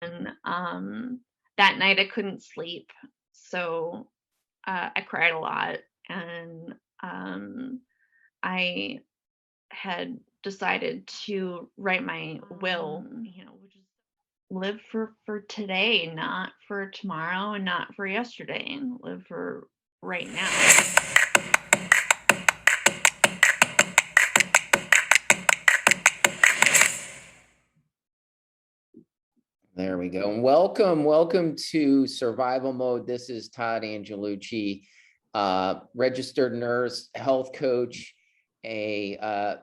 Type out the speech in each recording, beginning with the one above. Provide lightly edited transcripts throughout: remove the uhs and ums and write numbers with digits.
And that night I couldn't sleep. So I cried a lot. And I had decided to write my will, which is live for today, not for tomorrow and not for yesterday. Live for right now. There we go. And welcome to Survival Mode. This is Todd Angelucci, registered nurse, health coach, a uh,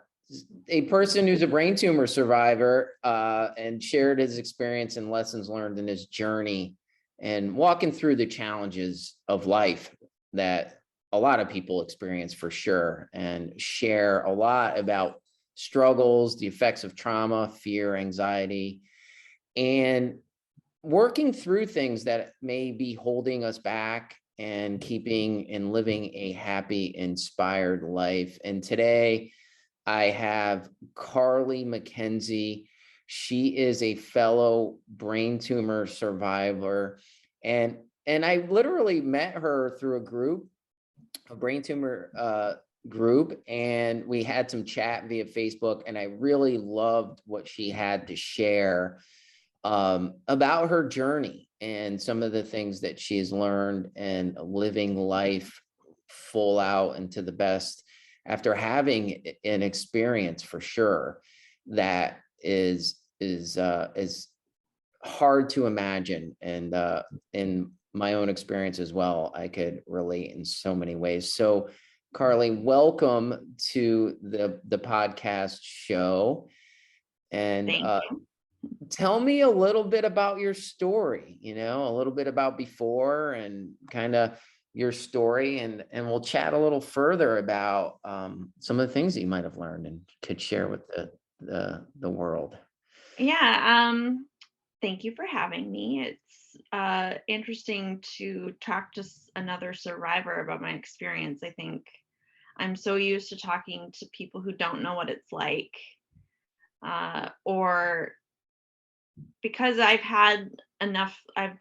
a person who's a brain tumor survivor, and shared his experience and lessons learned in his journey, and walking through the challenges of life that a lot of people experience for sure, and share a lot about struggles, the effects of trauma, fear, anxiety, and working through things that may be holding us back and keeping and living a happy, inspired life. And today I have Carly McKenzie. She is a fellow brain tumor survivor. And I literally met her through a brain tumor group, and we had some chat via Facebook, and I really loved what she had to share about her journey and some of the things that she's learned and living life full out and to the best after having an experience for sure that is hard to imagine. And in my own experience as well, I could relate in so many ways. So Carly, welcome to the podcast show. And Thank you. tell me a little bit about your story, a little bit about before and kind of your story, and we'll chat a little further about some of the things that you might have learned and could share with the world. Yeah. Thank you for having me. It's interesting to talk to another survivor about my experience. I think I'm so used to talking to people who don't know what it's like, or because I've had enough. I'm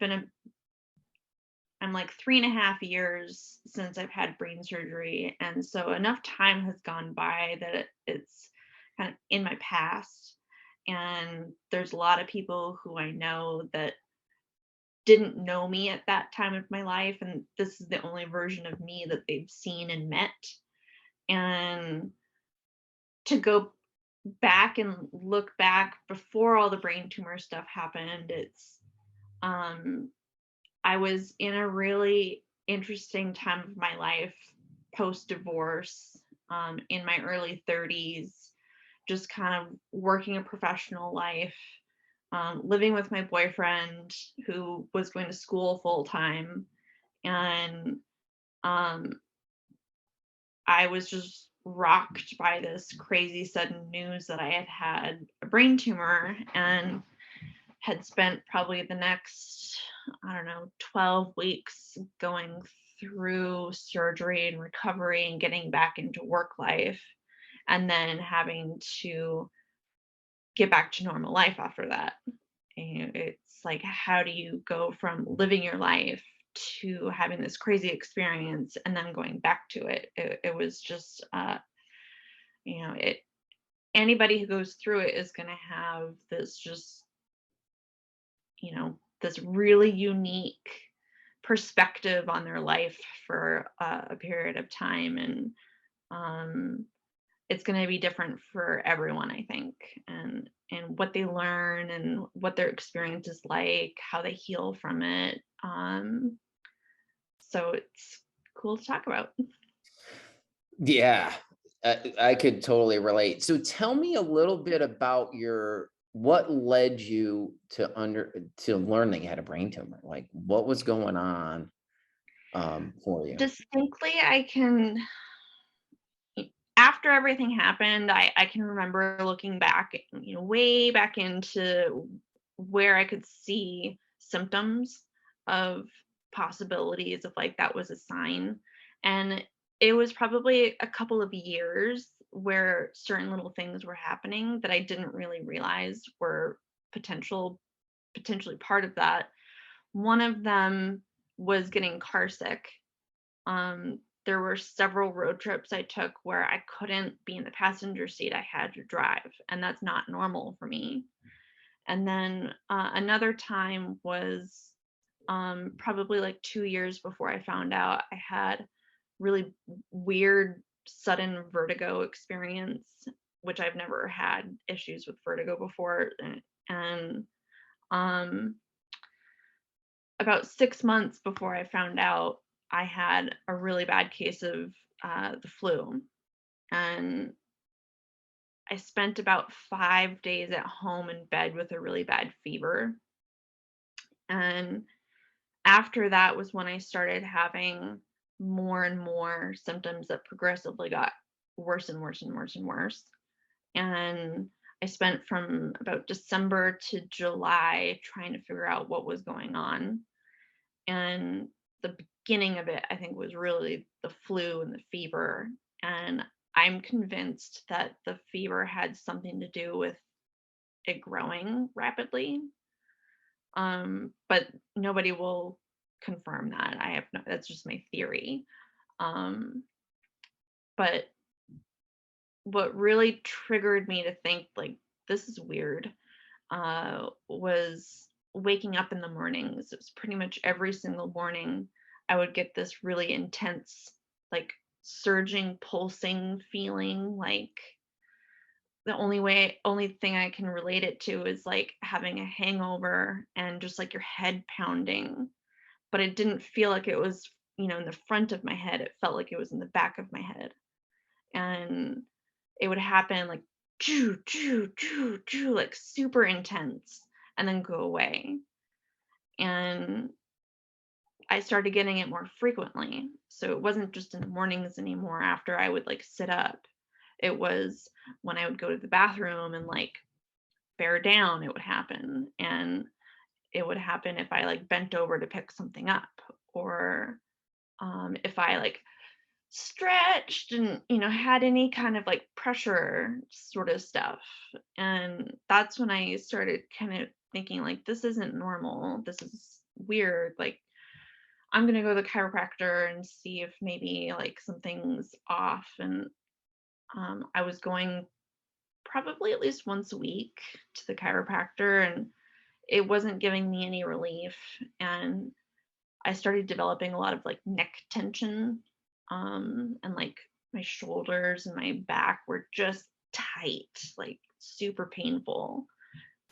like 3.5 years since I've had brain surgery, and so enough time has gone by that it's kind of in my past. And there's a lot of people who I know that didn't know me at that time of my life, and this is the only version of me that they've seen and met. And to go back and look back before all the brain tumor stuff happened, it's um I was in a really interesting time of my life post divorce, in my early 30s, just kind of working a professional life, living with my boyfriend who was going to school full time. And um, I was just rocked by this crazy sudden news that I had had a brain tumor, and had spent probably the next, I don't know, 12 weeks going through surgery and recovery and getting back into work life, and then having to get back to normal life after that. And it's like, how do you go from living your life to having this crazy experience and then going back to it? It was just, it. Anybody who goes through it is going to have this just, this really unique perspective on their life for a period of time. And um, it's going to be different for everyone, I think. And what they learn and what their experience is like, how they heal from it. So it's cool to talk about. Yeah, I could totally relate. So tell me a little bit about what led you to learn that you had a brain tumor. Like, what was going on for you? Distinctly, I can, after everything happened, I can remember looking back, way back into where I could see symptoms of possibilities of like that was a sign. And it was probably a couple of years where certain little things were happening that I didn't really realize were potential potentially part of that. One of them was getting car sick. There were several road trips I took where I couldn't be in the passenger seat. I had to drive, and that's not normal for me. And then another time was probably like 2 years before I found out I had really weird sudden vertigo experience, which I've never had issues with vertigo before. And um, about 6 months before I found out, I had a really bad case of the flu. And I spent about 5 days at home in bed with a really bad fever. And after that was when I started having more and more symptoms that progressively got worse and worse and worse and worse. And I spent from about December to July trying to figure out what was going on. And the beginning of it, I think, was really the flu and the fever. And I'm convinced that the fever had something to do with it growing rapidly. But nobody will confirm that. I have no, that's just my theory. Um, but what really triggered me to think like this is weird was waking up in the mornings. It was pretty much every single morning I would get this really intense, like surging, pulsing feeling. Like only thing I can relate it to is like having a hangover and just like your head pounding. But it didn't feel like it was, in the front of my head. It felt like it was in the back of my head. And it would happen like choo, choo, choo, choo, like super intense and then go away. And I started getting it more frequently. So it wasn't just in the mornings anymore after I would like sit up. It was when I would go to the bathroom and like bear down, it would happen. And it would happen if I like bent over to pick something up, or if I like stretched and had any kind of like pressure sort of stuff. And that's when I started kind of thinking like this isn't normal, this is weird. Like I'm going to go to the chiropractor and see if maybe like something's off. And I was going probably at least once a week to the chiropractor, and it wasn't giving me any relief. And I started developing a lot of like neck tension. And like my shoulders and my back were just tight, like super painful.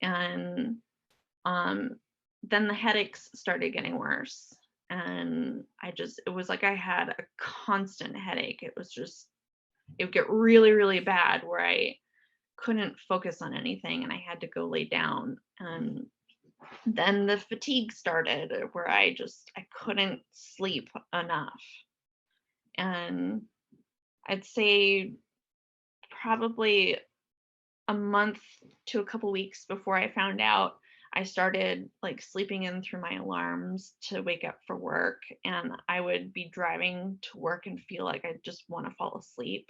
And um, then the headaches started getting worse. And it was like I had a constant headache. It would get really, really bad where I couldn't focus on anything and I had to go lay down. And then the fatigue started where I couldn't sleep enough. And I'd say probably a month to a couple weeks before I found out, I started like sleeping in through my alarms to wake up for work. And I would be driving to work and feel like I just want to fall asleep.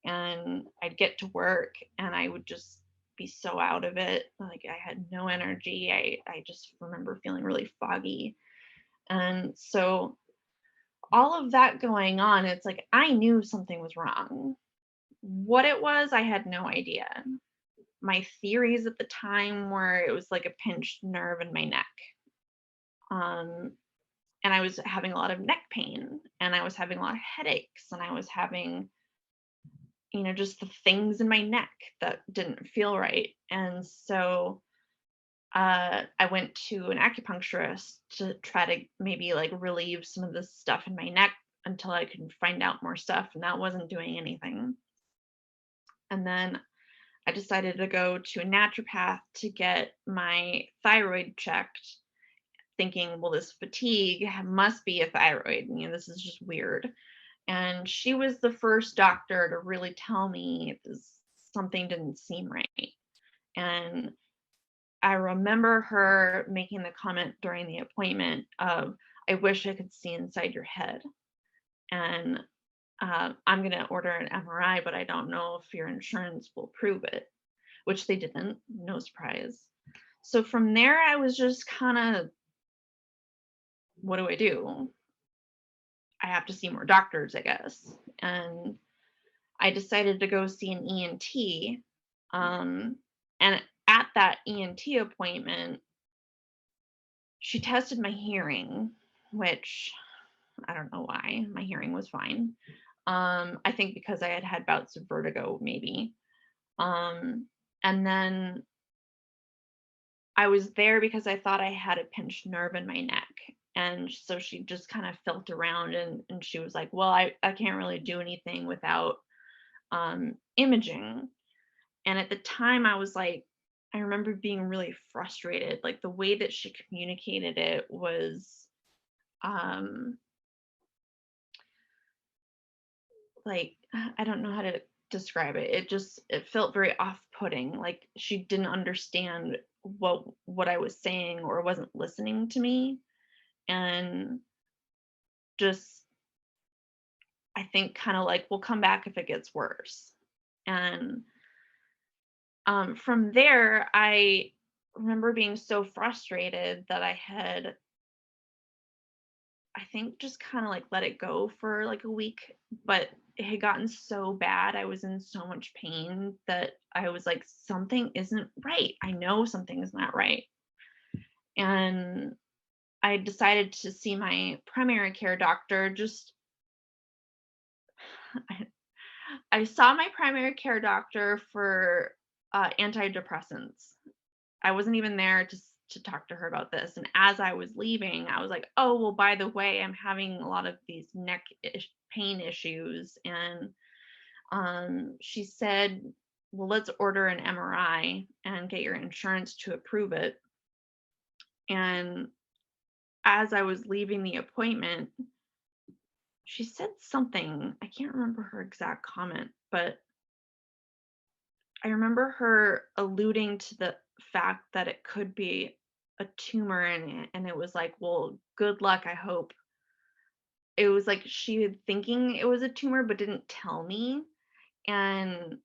And I'd get to work and I would just be so out of it. Like I had no energy. I just remember feeling really foggy. And so all of that going on, it's like I knew something was wrong. What it was, I had no idea. My theories at the time were it was like a pinched nerve in my neck. Um, and I was having a lot of neck pain and I was having a lot of headaches and I was having, just the things in my neck that didn't feel right. And so I went to an acupuncturist to try to maybe like relieve some of the stuff in my neck until I could find out more stuff. And that wasn't doing anything. And then I decided to go to a naturopath to get my thyroid checked, thinking, well, this fatigue must be a thyroid. This is just weird. And she was the first doctor to really tell me something didn't seem right. And I remember her making the comment during the appointment of, I wish I could see inside your head. And I'm going to order an MRI, but I don't know if your insurance will approve it, which they didn't. No surprise. So from there, I was just kind of, what do I do? I have to see more doctors, I guess. And I decided to go see an ENT. Um, and at that ENT appointment, she tested my hearing, which I don't know why. My hearing was fine. I think because I had had bouts of vertigo, maybe. Um, and then I was there because I thought I had a pinched nerve in my neck. And so she just kind of felt around, and she was like, well, I can't really do anything without imaging. And at the time, I was like, I remember being really frustrated. Like the way that she communicated it was um, like, I don't know how to describe it. It felt very off-putting. Like she didn't understand what I was saying or wasn't listening to me. And just, I think, kind of like, we'll come back if it gets worse. And from there, I remember being so frustrated that I think, just kind of like let it go for like a week, but it had gotten so bad. I was in so much pain that I was like, something isn't right. I know something is not right. And I decided to see my primary care doctor. Just, I saw my primary care doctor for antidepressants. I wasn't even there to talk to her about this. And as I was leaving, I was like, "Oh, well, by the way, I'm having a lot of these pain issues." And she said, "Well, let's order an MRI and get your insurance to approve it." And as I was leaving the appointment, she said something. I can't remember her exact comment, but I remember her alluding to the fact that it could be a tumor in it, and it was like, "Well, good luck, I hope." It was like she had thinking it was a tumor but didn't tell me, and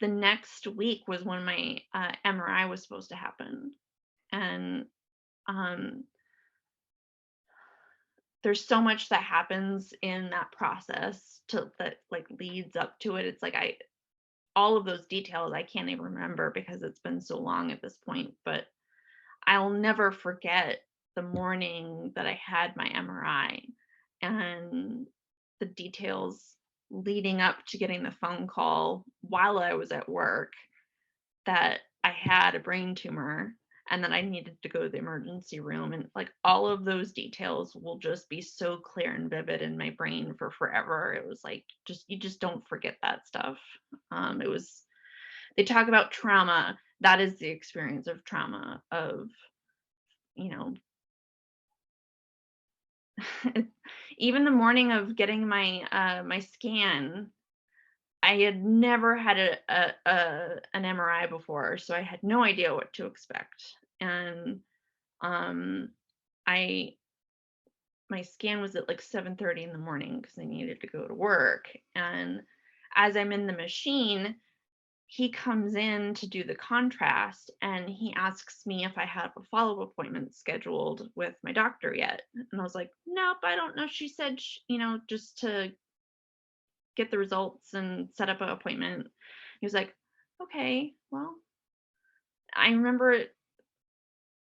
the next week was when my, MRI was supposed to happen, and, um, there's so much that happens in that process that, like, leads up to it. It's like I all of those details I can't even remember because it's been so long at this point, but I'll never forget the morning that I had my MRI and the details leading up to getting the phone call while I was at work that I had a brain tumor and that I needed to go to the emergency room. And like all of those details will just be so clear and vivid in my brain for forever. It was like, just, you just don't forget that stuff. It was, they talk about trauma. That is the experience of trauma, of, you know, even the morning of getting my scan, I had never had an MRI before, so I had no idea what to expect. And um I my scan was at like 7:30 in the morning because I needed to go to work. And as I'm in the machine, he comes in to do the contrast and he asks me if I have a follow-up appointment scheduled with my doctor yet. And I was like, nope, I don't know. She said, just to get the results and set up an appointment. He was like, okay, well, I remember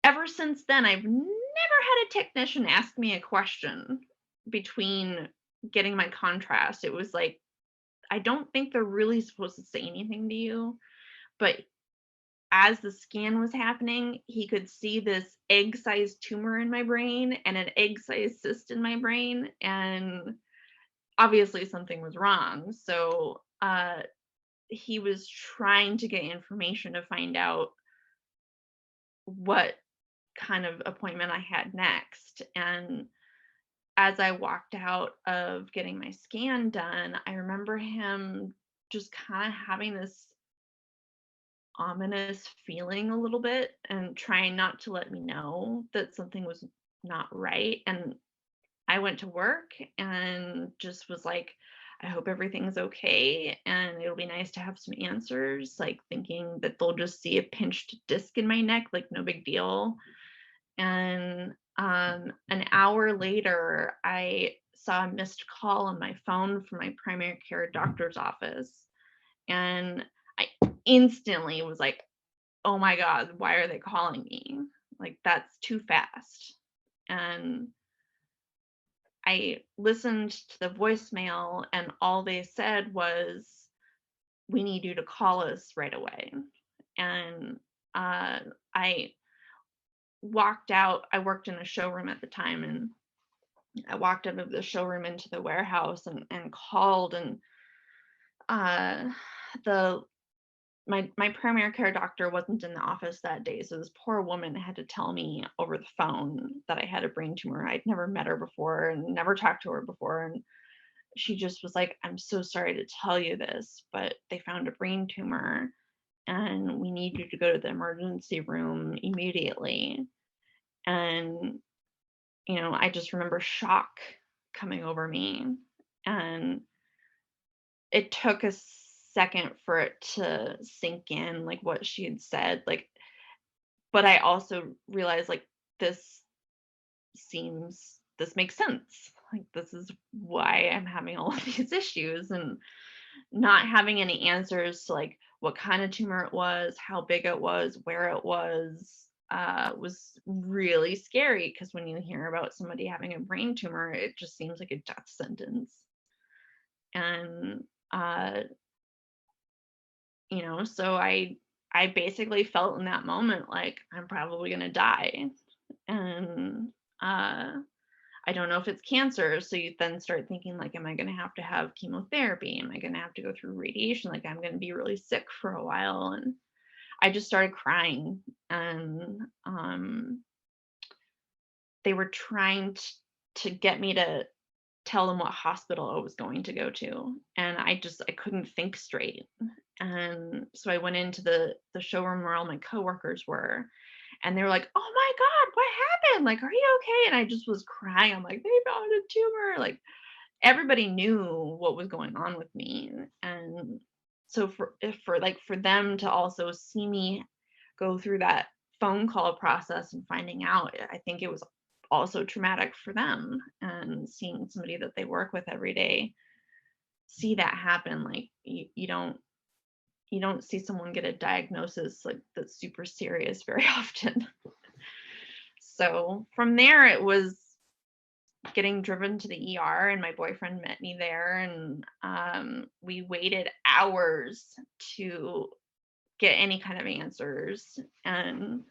ever since then, I've never had a technician ask me a question between getting my contrast. It was like, I don't think they're really supposed to say anything to you, but as the scan was happening, he could see this egg-sized tumor in my brain and an egg-sized cyst in my brain, and obviously something was wrong. So, he was trying to get information to find out what kind of appointment I had next. And as I walked out of getting my scan done, I remember him just kind of having this ominous feeling a little bit and trying not to let me know that something was not right. And I went to work and just was like, I hope everything's okay, and it'll be nice to have some answers, like thinking that they'll just see a pinched disc in my neck, like no big deal. And an hour later, I saw a missed call on my phone from my primary care doctor's office. And I instantly was like, oh my God, why are they calling me? Like, that's too fast. And I listened to the voicemail, and all they said was, we need you to call us right away. And uh, I walked out. I worked in a showroom at the time, and I walked out of the showroom into the warehouse and called, and uh, the my primary care doctor wasn't in the office that day, so this poor woman had to tell me over the phone that I had a brain tumor. I'd never met her before and never talked to her before, and she just was like, "I'm so sorry to tell you this, but they found a brain tumor, and we need you to go to the emergency room immediately." And I just remember shock coming over me, and it took a second for it to sink in, like, what she had said, like, but I also realized, like, this makes sense. Like, this is why I'm having all of these issues, and not having any answers to, like, what kind of tumor it was, how big it was, where it was really scary, because when you hear about somebody having a brain tumor, it just seems like a death sentence. And uh so I basically felt in that moment like I'm probably going to die. And uh I don't know if it's cancer, so you then start thinking, like, am I going to have chemotherapy? Am I going to have to go through radiation? Like, I'm going to be really sick for a while. And I just started crying. And they were trying to get me to tell them what hospital I was going to go to, and I couldn't think straight. And so I went into the showroom where all my coworkers were, and they were like, "Oh my God, what happened? Like, are you okay?" And I just was crying. I'm like, "They found a tumor." Like, everybody knew what was going on with me. And so for them to also see me go through that phone call process and finding out, I think it was also traumatic for them, and seeing somebody that they work with every day see that happen. Like, you don't see someone get a diagnosis like that's super serious very often. So from there, it was getting driven to the ER, and my boyfriend met me there, and we waited hours to get any kind of answers. And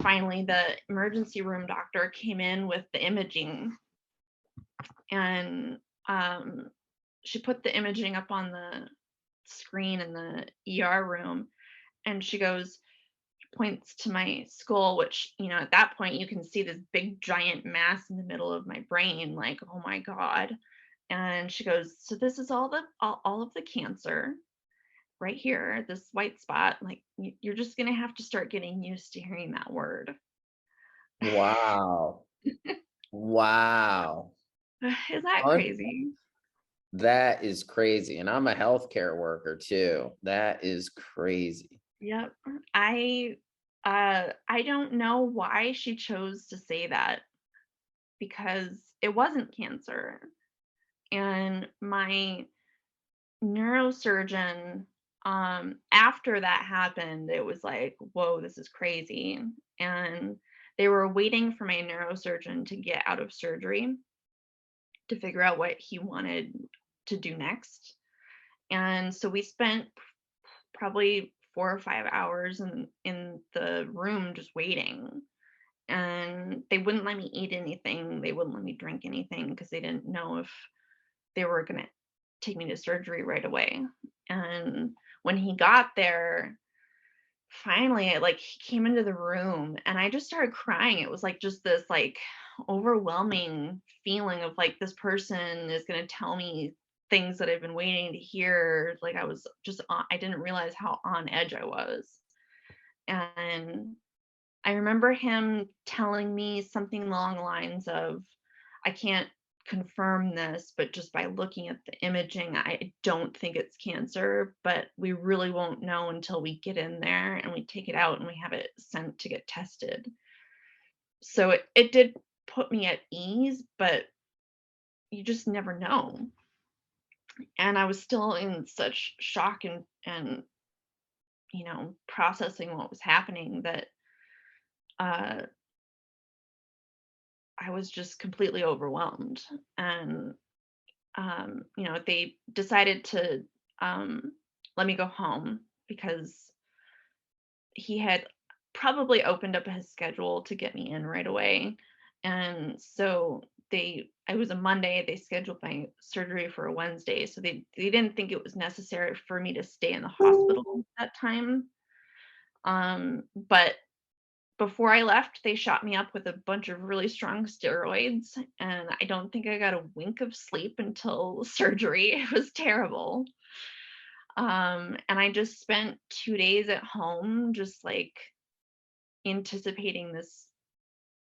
finally, the emergency room doctor came in with the imaging, and she put the imaging up on the screen in the ER room, and she goes, points to my skull, which, at that point you can see this big giant mass in the middle of my brain, like, oh my God. And she goes, so this is all of the cancer right here, this white spot. Like, you're just gonna have to start getting used to hearing that word. Wow. Wow. Is that Un crazy? that is crazy, and I'm a healthcare worker too. That is crazy. Yep. I don't know why she chose to say that, because it wasn't cancer. And my neurosurgeon, after that happened, it was like, whoa, this is crazy. And they were waiting for my neurosurgeon to get out of surgery to figure out what he wanted to do next. And so we spent probably 4 or 5 hours in the room just waiting. And they wouldn't let me eat anything. They wouldn't let me drink anything, because they didn't know if they were going to take me to surgery right away. And when he got there, finally, like, he came into the room, and I just started crying. It was like just this, like, overwhelming feeling of like, this person is going to tell me things that I've been waiting to hear. Like, I didn't realize how on edge I was. And I remember him telling me something along the lines of, I can't confirm this, but just by looking at the imaging, I don't think it's cancer, but we really won't know until we get in there and we take it out and we have it sent to get tested. So it did put me at ease, but you just never know. And I was still in such shock and processing what was happening that uh I was just completely overwhelmed. And they decided to let me go home because he had probably opened up his schedule to get me in right away. And so it was a Monday, they scheduled my surgery for a Wednesday. So they didn't think it was necessary for me to stay in the hospital that time. But before I left, they shot me up with a bunch of really strong steroids, and I don't think I got a wink of sleep until surgery. It was terrible. And I just spent 2 days at home just, like, anticipating this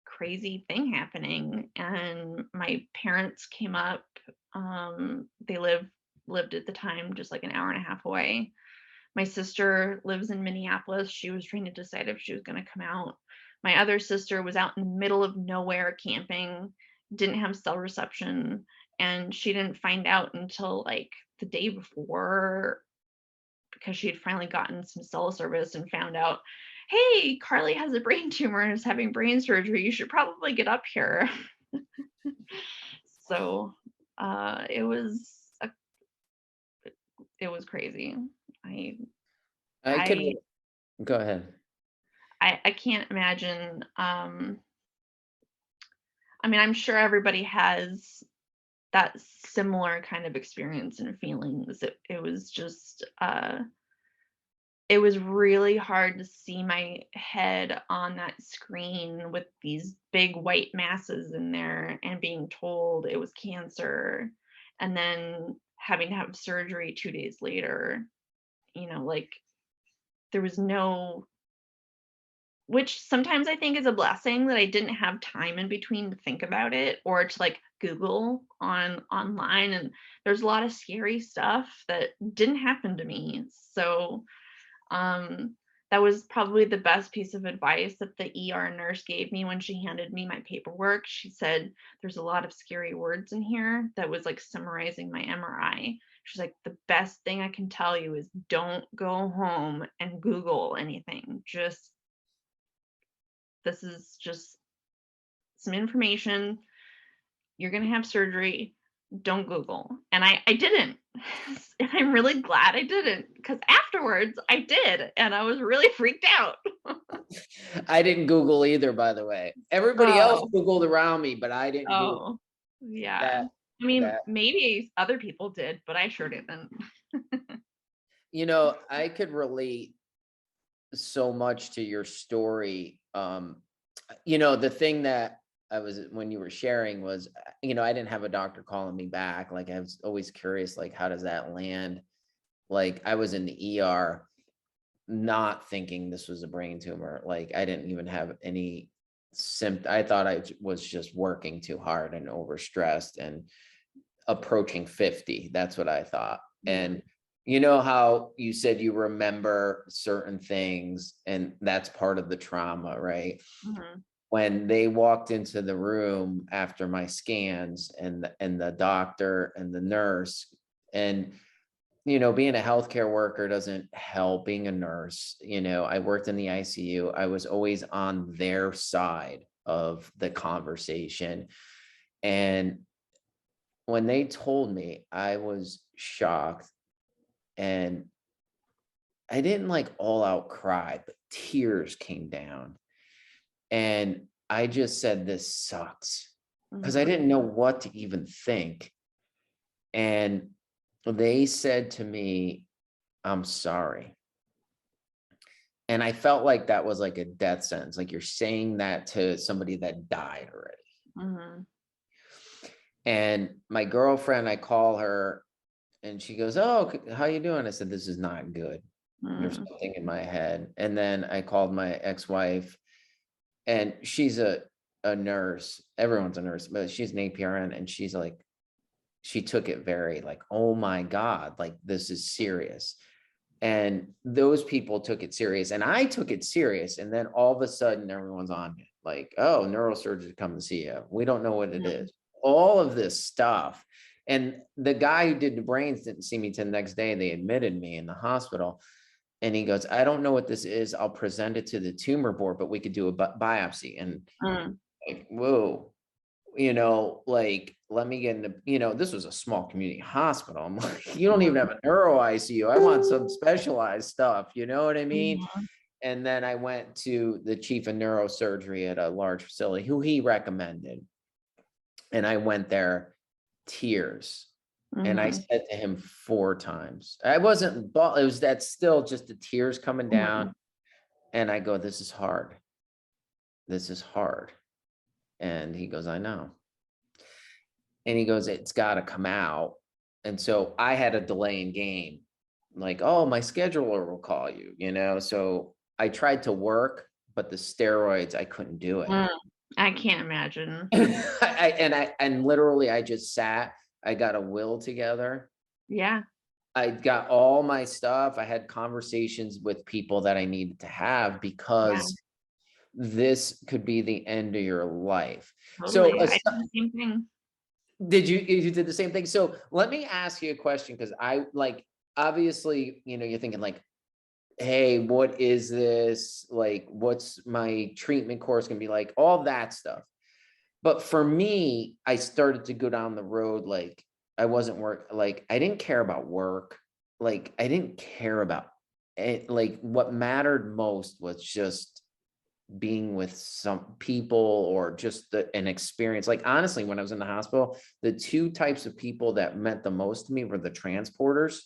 crazy thing happening, and my parents came up. They lived at the time just, like, an hour and a half away. My sister lives in Minneapolis. She was trying to decide if she was gonna come out. My other sister was out in the middle of nowhere camping, didn't have cell reception, and she didn't find out until, like, the day before because she had finally gotten some cell service and found out, "Hey, Carly has a brain tumor and is having brain surgery. You should probably get up here." So, it was crazy. I I could I go ahead. I can't imagine. I mean, I'm sure everybody has that similar kind of experience and feelings. It was just, it was really hard to see my head on that screen with these big white masses in there and being told it was cancer, and then having to have surgery 2 days later. Like, there was no, which sometimes I think is a blessing that I didn't have time in between to think about it or to, like, Google online, and there's a lot of scary stuff that didn't happen to me. So, um, that was probably the best piece of advice that the ER nurse gave me when she handed me my paperwork. She said, "There's a lot of scary words in here," that was, like, summarizing my MRI. She's like, "The best thing I can tell you is don't go home and Google anything. Just This is just some information. You're gonna have surgery. Don't Google." And I didn't. And I'm really glad I didn't, because afterwards I did, and I was really freaked out. I didn't Google either, by the way. Everybody else Oh, Googled around me, but I didn't Google oh, yeah. that. I mean, That maybe other people did, but I sure didn't. I could relate so much to your story. The thing that I was when you were sharing was, I didn't have a doctor calling me back. Like I was always curious, like, how does that land? Like I was in the ER, not thinking this was a brain tumor. Like I didn't even have any symptom. I thought was just working too hard and overstressed and approaching 50. That's what I thought. Mhm, And you know how you said you remember certain things, and that's part of the trauma, right? mhm, When they walked into the room after my scans, and the doctor and the nurse, and being a healthcare worker doesn't help. Being a nurse, I worked in the ICU. I was always on their side of the conversation. And when they told me, I was shocked, and I didn't like all out cry, but tears came down. And I just said, this sucks, because I mhm, didn't know what to even think. And they said to me, I'm sorry. And I felt like that was like a death sentence. Like you're saying that to somebody that died already. mhm, And my girlfriend, I call her and she goes, "Oh, how you doing?" I said, "This is not good. There's mhm, something in my head." And then I called my ex-wife, and she's a a nurse. Everyone's a nurse, but she's an APRN, and she's like, she took it very like, oh my God, like this is serious. And those people took it serious, and I took it serious. And then all of a sudden, everyone's on it. Like, oh, neurosurgeons come to see you. We don't know what it Mhm. is. All of this stuff. And the guy who did the brains didn't see me till the next day. They admitted me in the hospital. And he goes, I don't know what this is. I'll present it to the tumor board, but we could do a biopsy. And Mm. like, whoa, like, let me get into, this was a small community hospital. I'm like, you don't even have a neuro ICU. I want some specialized stuff. You know what I mean? Mhm. And then I went to the chief of neurosurgery at a large facility who he recommended. And I went there, tears. And I Mhm. said to him 4 times, I wasn't, it was that still just the tears coming down. Mhm. And I go, this is hard. This is hard. And he goes, I know. And he goes, it's got to come out. And so I had a delay in game, like, oh, my scheduler will call you, So I tried to work, but the steroids, I couldn't do it. Mm. I can't imagine. And literally I just sat, I got a will together. Yeah. I got all my stuff. I had conversations with people that I needed to have, Yeah. because this could be the end of your life. So Totally. I did the same thing. you did the same thing? So let me ask you a question, because I like, obviously, you're thinking like, hey, what is this? Like, what's my treatment course gonna be like? All that stuff. But for me, I started to go down the road, like, I wasn't like, I didn't care about work. Like, I didn't care about it. Like, what mattered most was just being with some people, or just an experience. Like, honestly, when I was in the hospital, the two types of people that meant the most to me were the transporters,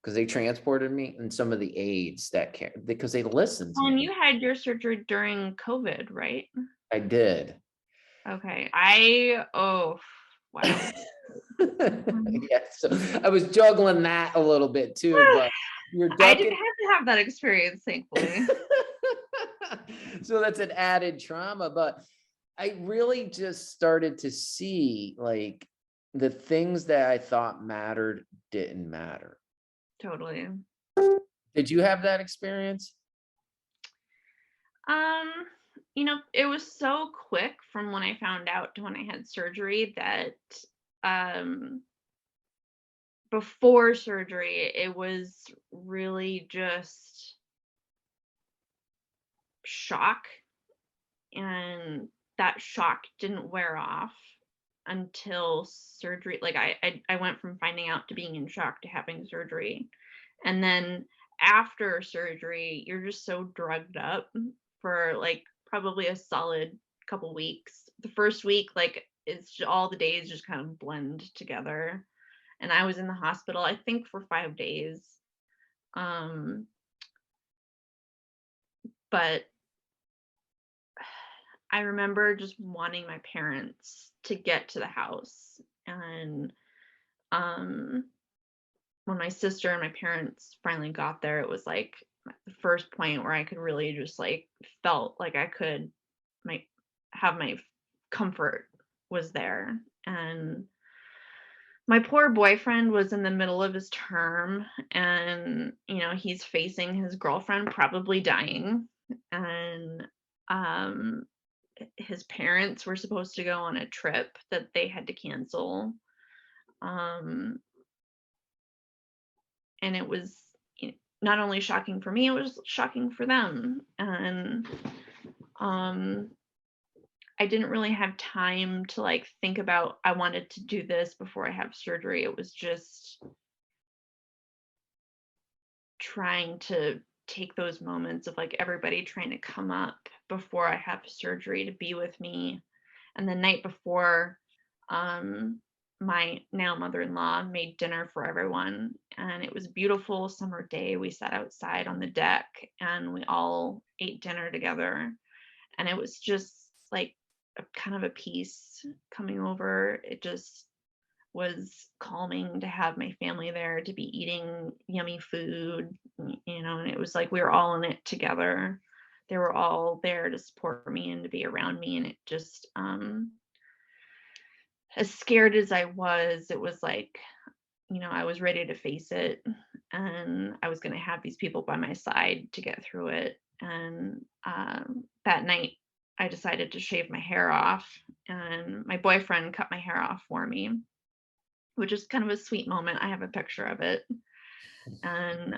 because they transported me, and some of the aides that care, because they listened to And me. you had your surgery during COVID, right? I did. Okay. Oh, wow. Mhm. Yeah, so I was juggling that a little bit too, but you're I didn't ducking. have to have that experience, thankfully. So that's an added trauma. But I really just started to see, like, the things that I thought mattered didn't matter. Totally. Did you have that experience? Um, it was so quick from when I found out to when I had surgery that um before surgery it was really just shock, and that shock didn't wear off until surgery. Like I went from finding out to being in shock to having surgery. And then after surgery, you're just so drugged up for like probably a solid couple weeks. The first week, like all the days just kind of blend together. And I was in the hospital, I think, for 5 days. Um, but I remember just wanting my parents to get to the house. And um, when my sister and my parents finally got there, it was like the first point where I could really just like felt like I could my have my comfort was there. And my poor boyfriend was in the middle of his term, and he's facing his girlfriend probably dying. And um his parents were supposed to go on a trip that they had to cancel. Um, and it was not only shocking for me, it was shocking for them. And um, I didn't really have time to like think about I wanted to do this before I have surgery. It was just trying to take those moments of like everybody trying to come up before I have surgery to be with me. And the night before, um, my now mother-in-law made dinner for everyone, and it was a beautiful summer day. We sat outside on the deck and we all ate dinner together. And it was just like a kind of a peace coming over. It just was calming to have my family there, to be eating yummy food, and it was like we were all in it together. they were all there to support me and to be around me, and it just, as scared as I was, it was like, I was ready to face it, and I was gonna have these people by my side to get through it, and, that night, I decided to shave my hair off, and my boyfriend cut my hair off for me, which is kind of a sweet moment. I have a picture of it, and,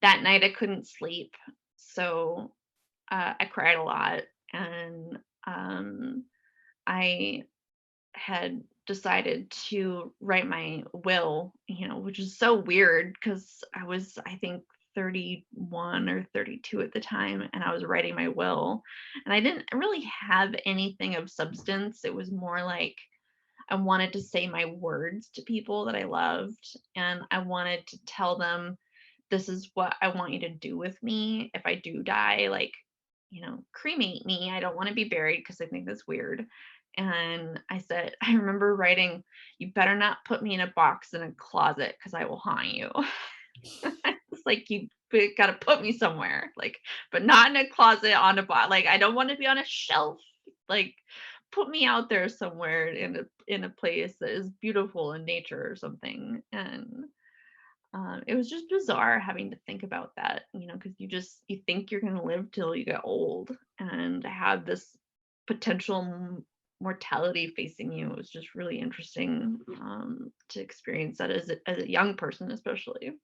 that night I couldn't sleep, so, I cried a lot, and, I had decided to write my will, which is so weird because I was, I think, 31 or 32 at the time, and I was writing my will. And I didn't really have anything of substance. It was more like I wanted to say my words to people that I loved, and I wanted to tell them, this is what I want you to do with me if I do die. Like, cremate me. I don't want to be buried because I think that's weird. And I said, I remember writing, you better not put me in a box in a closet because I will haunt you. It's like, you got to put me somewhere, like, but not in a closet on a box. Like, I don't want to be on a shelf. Like, put me out there somewhere in a place that is beautiful in nature or something. And it was just bizarre having to think about that, because you think you're going to live till you get old, and to have this potential mortality facing you was just really interesting, to experience that as a young person, especially.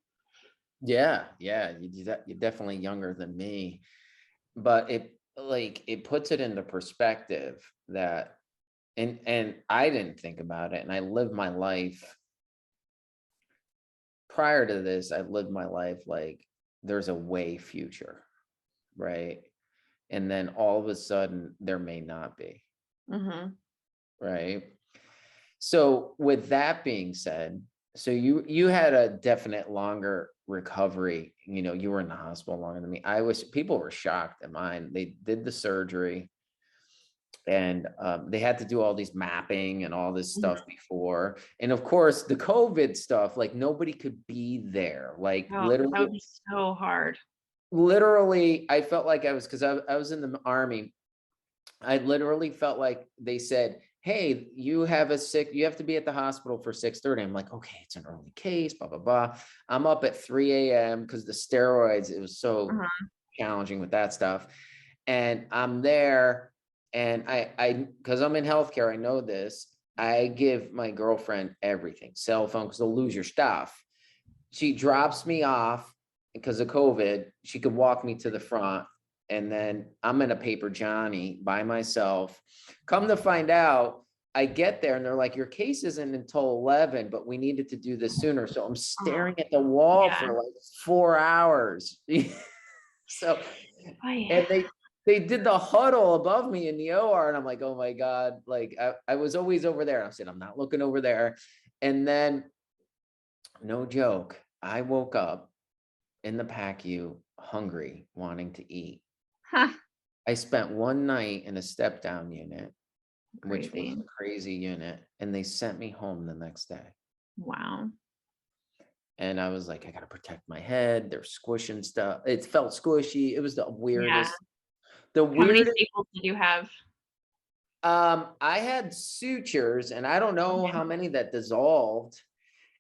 Yeah, yeah, you're definitely younger than me, but it puts it into perspective that, and I didn't think about it, and I lived my life prior to this. I lived my life like there's a way future, right? And then all of a sudden there may not be, Hmm. right? So with that being said, so you had a definite longer recovery. You were in the hospital longer than me. People were shocked at mine. They did the surgery, and they had to do all these mapping and all this Hmm. stuff before. And of course, the COVID stuff, like nobody could be there. Like Oh, that literally, would be so hard. literally, I felt like I was, because I was in the army. I literally felt like they said, "Hey, you have to be at the hospital for 6:30." I'm like, "Okay, it's an early case, blah, blah, blah." I'm up at 3 a.m. because the steroids, it was so Uh-huh. challenging with that stuff. And I'm there, and because I'm in healthcare, I know this. I give my girlfriend everything, cell phone, because they'll lose your stuff. She drops me off because of COVID. She could walk me to the front, and then I'm in a paper Johnny by myself. Come to find out, I get there and they're like, your case isn't until 11, but we needed to do this sooner. So I'm Oh, staring at the wall yeah. for like 4 hours. So, Oh, yeah. and they did the huddle above me in the OR, and I'm like, oh my God, like I was always over there. I said, I'm not looking over there. And then, no joke, I woke up in the PACU hungry, wanting to eat. Huh. I spent one night in a step down unit, which was Crazy. a crazy unit, and they sent me home the next day. Wow. And I was like, I gotta protect my head. They're squishing stuff. It felt squishy. It was the Yeah. weirdest. The How many weirdest. staples did you have? I had sutures, and I don't know Okay. how many that dissolved.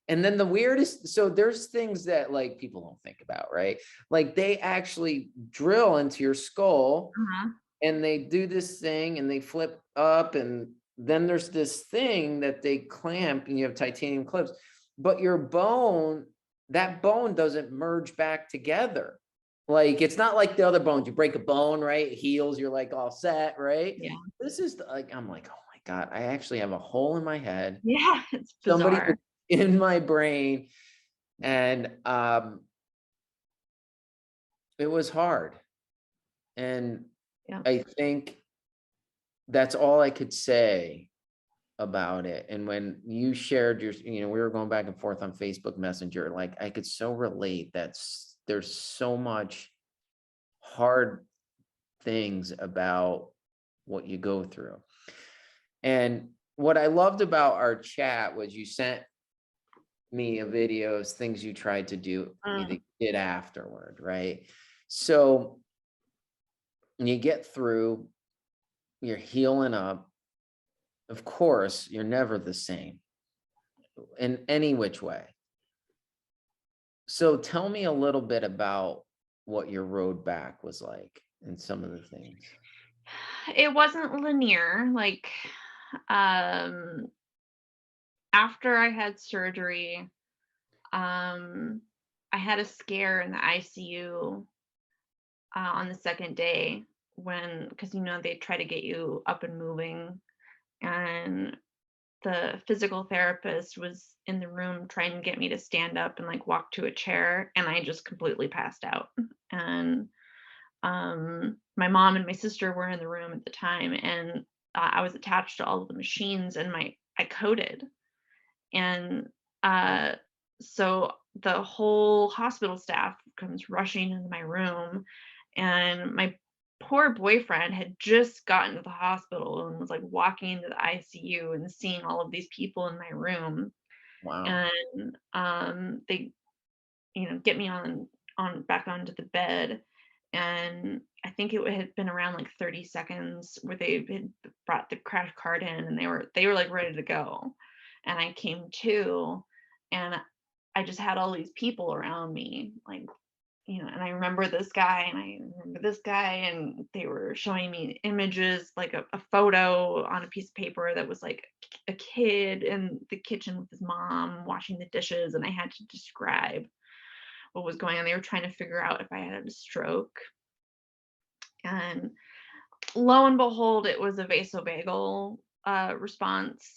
And then the weirdest, so there's things that like people don't think about, right? Like they actually drill into your skull, Uh-huh. and they do this thing and they flip up, and then there's this thing that they clamp, and you have titanium clips, but that bone doesn't merge back together. Like it's not like the other bones. You break a bone, right? It heals, you're like all set, right? Yeah. This is like, I'm like, oh my God, I actually have a hole in my head. Yeah, it's Somebody bizarre. in my brain. And it was hard. And Yeah. I think that's all I could say about it. And when you shared we were going back and forth on Facebook Messenger, like I could so relate that there's so much hard things about what you go through. And what I loved about our chat was you sent me a video of things you tried to do, Mm. you did afterward, right? So and you get through, you're healing up. Of course, you're never the same in any which way. So tell me a little bit about what your road back was like and some of the things. It wasn't linear. Like, um, after I had surgery, um, I had a scare in the ICU on the second day when, because they try to get you up and moving, and the physical therapist was in the room trying to get me to stand up and like walk to a chair, and I just completely passed out. And my mom and my sister were in the room at the time, and I was attached to all of the machines, and I coded, and uh, so the whole hospital staff comes rushing into my room, and my poor boyfriend had just gotten to the hospital and was like walking into the ICU and seeing all of these people in my room, Wow. and they get me on back onto the bed. And I think it had been around like 30 seconds where they had brought the crash cart in, and they were like ready to go. And I came to, and I just had all these people around me, like, and I remember this guy and I remember this guy, and they were showing me images, like a photo on a piece of paper that was like a kid in the kitchen with his mom washing the dishes, and I had to describe what was going on. They were trying to figure out if I had a stroke. And lo and behold, it was a vasovagal response.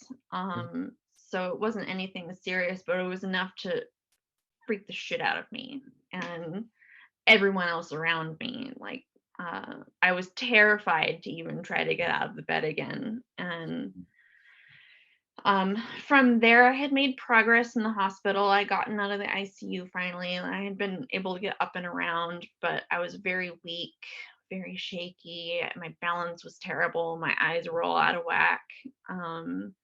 So it wasn't anything serious, but it was enough to freak the shit out of me and everyone else around me. Like, I was terrified to even try to get out of the bed again. And from there, I had made progress in the hospital. I gotten out of the ICU finally, and I had been able to get up and around, but I was very weak, very shaky. My balance was terrible. My eyes were all out of whack. Um,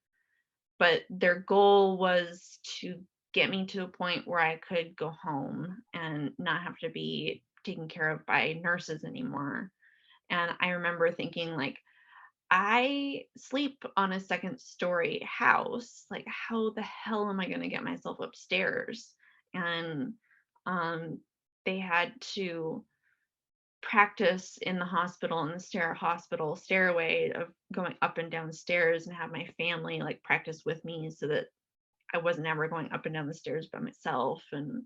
but their goal was to get me to a point where I could go home and not have to be taken care of by nurses anymore. And I remember thinking, like, I sleep on a second story house. Like, how the hell am I going to get myself upstairs? And um, they had to practice in the hospital, in the hospital stairway, of going up and down stairs, and have my family like practice with me so that I wasn't ever going up and down the stairs by myself. And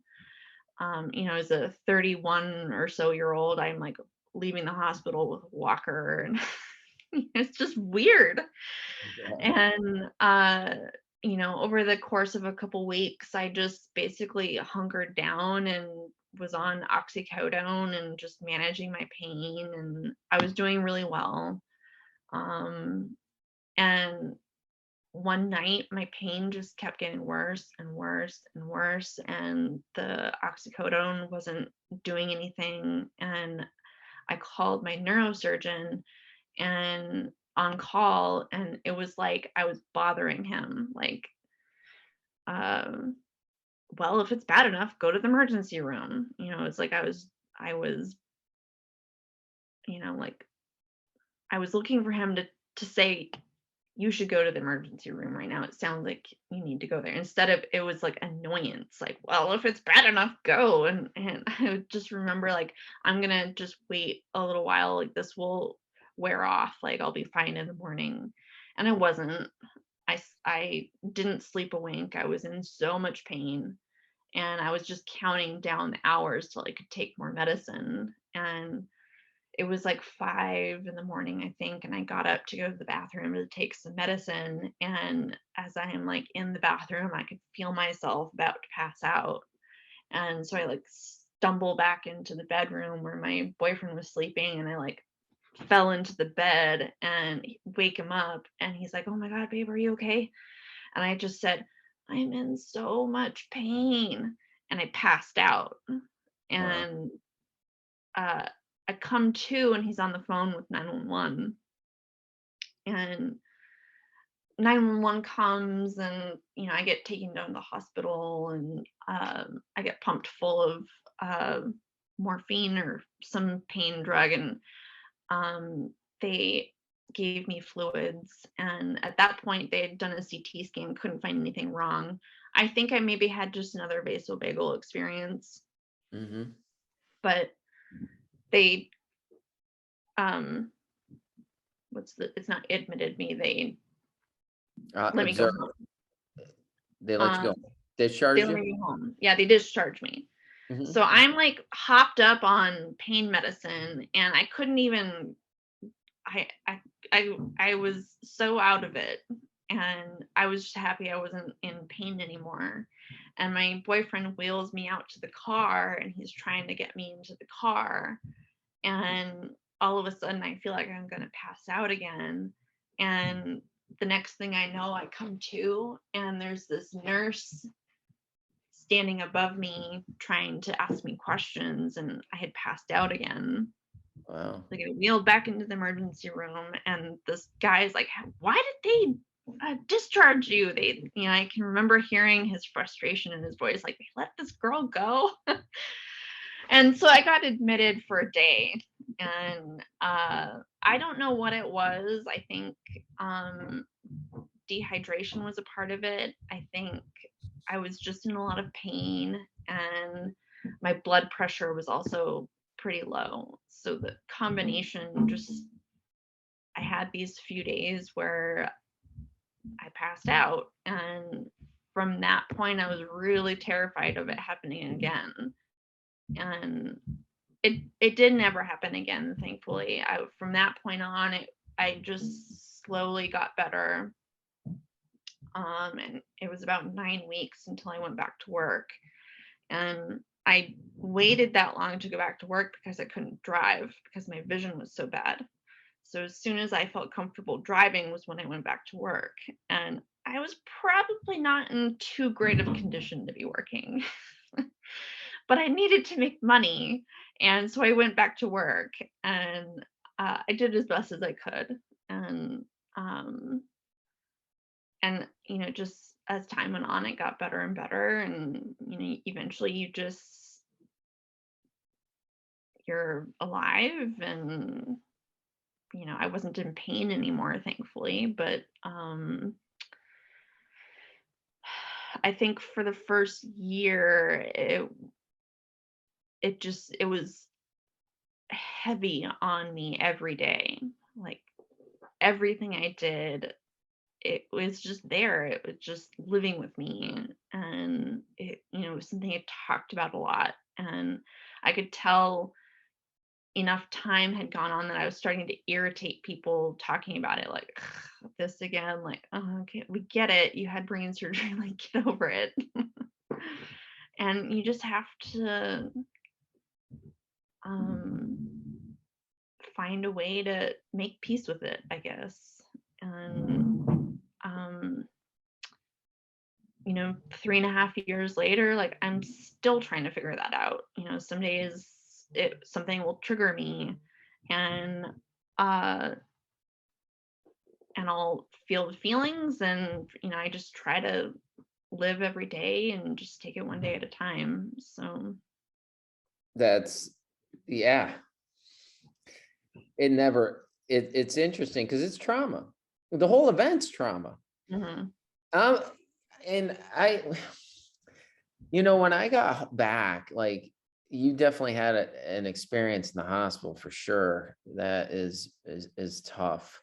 as a 31 or so year old, I'm like leaving the hospital with a walker, and it's just weird. Yeah. And over the course of a couple weeks, I just basically hunkered down and was on oxycodone and just managing my pain, and I was doing really well. um and one night my pain just kept getting worse and worse and worse, and the oxycodone wasn't doing anything. And I called my neurosurgeon and on call, and it was like I was bothering him, like, um well, if it's bad enough, go to the emergency room. It's like I was like, I was looking for him to say, you should go to the emergency room right now. It sounds like you need to go there. Instead of, it was like annoyance, like, well, if it's bad enough, go. And I would just remember, like, I'm gonna just wait a little while, like this will wear off, like I'll be fine in the morning. And I wasn't. I didn't sleep a wink. I was in so much pain, and I was just counting down the hours till I could take more medicine. And it was like 5 in the morning, I think, and I got up to go to the bathroom to take some medicine. And as I am like in the bathroom, I could feel myself about to pass out. And so I like stumble back into the bedroom where my boyfriend was sleeping, and I like fell into the bed and wake him up. And he's like, "Oh my God, babe, are you okay?" And I just said, "I'm in so much pain." And I passed out. Wow. And uh, I come to, and he's on the phone with 911. And 911 comes, and I get taken down to the hospital, and I get pumped full of uh, morphine or some pain drug. And they gave me fluids, and at that point they had done a CT scan, couldn't find anything wrong. I think I maybe had just another vasovagal experience, Mm-hmm. but they um it's not admitted me, they let me go Observe. home. They let you Um go. they Discharge let you? me go home. Yeah, they discharged me. So Mm-hmm. I'm like hopped up on pain medicine, and I couldn't even I I I was so out of it, and I was just happy I wasn't in pain anymore. And my boyfriend wheels me out to the car, and he's trying to get me into the car, and all of a sudden I feel like I'm going to pass out again. And the next thing I know, I come to, and there's this nurse standing above me trying to ask me questions, and I had passed out again. Wow. Like, I wheeled back into the emergency room, and this guy's like, "Why did they discharge you?" I can remember hearing his frustration in his voice, like, "They let this girl go." And so I got admitted for a day, and I don't know what it was. I think um, dehydration was a part of it. I think I was just in a lot of pain, and my blood pressure was also pretty low. So the combination, just I had these few days where I passed out, and from that point I was really terrified of it happening again. And it did never happen again, thankfully. I From that point on, I just slowly got better. And it was about 9 weeks until I went back to work. And I waited that long to go back to work because I couldn't drive because my vision was so bad. So as soon as I felt comfortable driving was when I went back to work. And I was probably not in too great of a condition to be working, but I needed to make money. And so I went back to work, and I did as best as I could. And um, just as time went on, it got better and better. And eventually you're alive, and I wasn't in pain anymore, thankfully. But I think for the first year, it was heavy on me every day. Like, everything I did, it was just there. It was just living with me, and it was something I talked about a lot. And I could tell enough time had gone on that I was starting to irritate people talking about it, like, "Ugh, this again." Like, "Oh, okay, we get it. You had brain surgery. Like, get over it." And you just have to um, find a way to make peace with it, I guess. And 3.5 years later, like, I'm still trying to figure that out. Some days something will trigger me, and uh and I'll feel the feelings, and I just try to live every day and just take it one day at a time. So That's, yeah. It's interesting because it's trauma. The whole event's trauma. mhm, Um, and when I got back, like, you definitely had an experience in the hospital for sure. That is tough.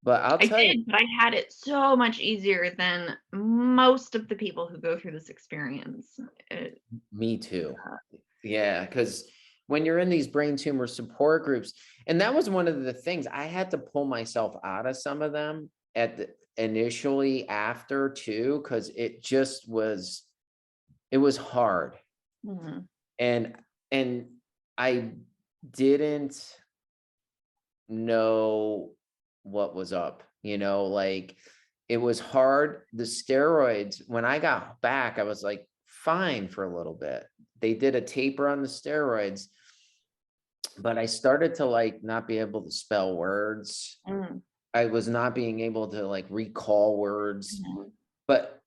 But I'll I tell you, did, but I had it so much easier than most of the people who go through this experience. It, me too. Yeah, because when you're in these brain tumor support groups, and that was one of the things I had to pull myself out of some of them initially after too, because it was hard. mhm, And and I didn't know what was up, like, it was hard. The steroids, when I got back, I was like fine for a little bit. They did a taper on the steroids, but I started to, like, not be able to spell words. mm, I was not being able to, like, recall words, mhm, but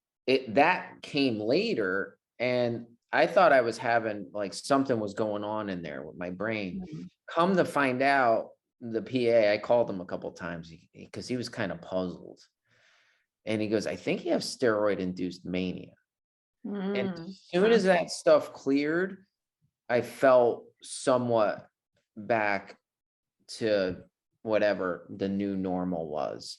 that came later, and I thought I was having, like, something was going on in there with my brain. mhm. come to find out, the PA, I called him a couple times because he was kind of puzzled. And he goes, I think you have steroid induced mania. And as Mm, soon huh. as that stuff cleared, I felt somewhat back to whatever the new normal was.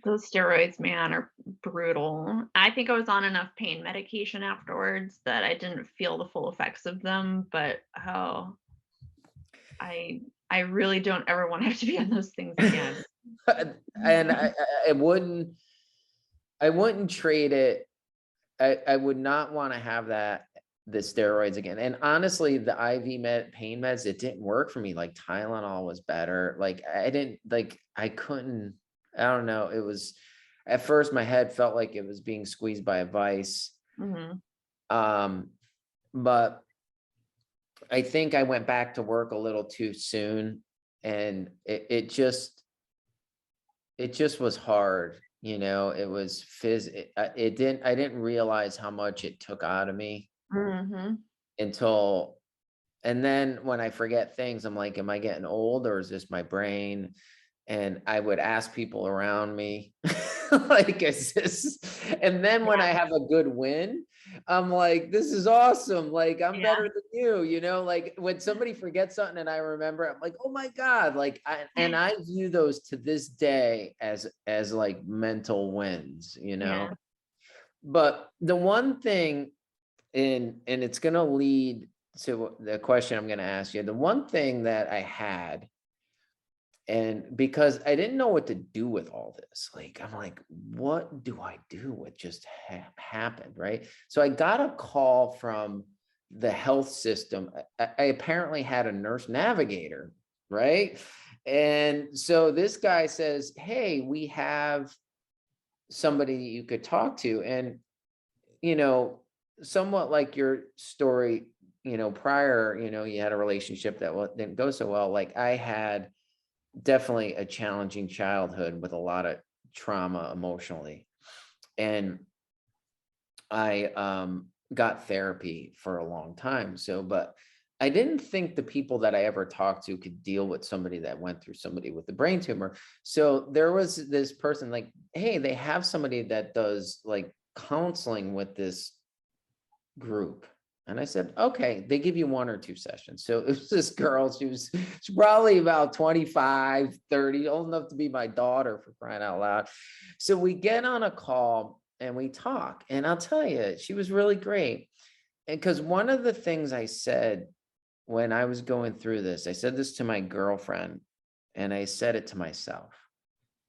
Those steroids, man, are brutal. I think I was on enough pain medication afterwards that I didn't feel the full effects of them, but oh, I I really don't ever want to have to be on those things again. And I wouldn't trade it. I would not want to have the steroids again. And honestly, the IV pain meds, it didn't work for me. Like Tylenol was better. Like I didn't like I couldn't, I don't know. It was at first my head felt like it was being squeezed by a vice. Mhm. Um, but I think I went back to work a little too soon, and it just was hard. It was I didn't realize how much it took out of me Mhm. until, and then when I forget things, I'm like, am I getting old or is this my brain? And I would ask people around me, like, is this? And then when I Yeah, have a good win, I'm like, this is awesome. Like, I'm better yeah. than you, like when somebody forgets something and I remember, I'm like, oh my God. Like, and I view those to this day as like mental wins, Yeah. but the one thing, and it's going to lead to the question I'm going to ask you. The one thing that I had, and because I didn't know what to do with all this, like, I'm like, what do I do with just happened, right? So I got a call from the health system. I apparently had a nurse navigator, right? And so this guy says, hey, we have somebody you could talk to. And you know, somewhat like your story, prior, you had a relationship that didn't go so well. Like I had definitely a challenging childhood with a lot of trauma emotionally. And I got therapy for a long time. So, but I didn't think the people that I ever talked to could deal with somebody that went through somebody with a brain tumor. So there was this person like, hey, they have somebody that does like counseling with this group. And I said, okay, they give you 1 or 2 sessions. So it was this girl, she's probably about 25, 30, old enough to be my daughter, for crying out loud. So we get on a call and we talk. And I'll tell you, she was really great. And because one of the things I said when I was going through this, I said this to my girlfriend and I said it to myself,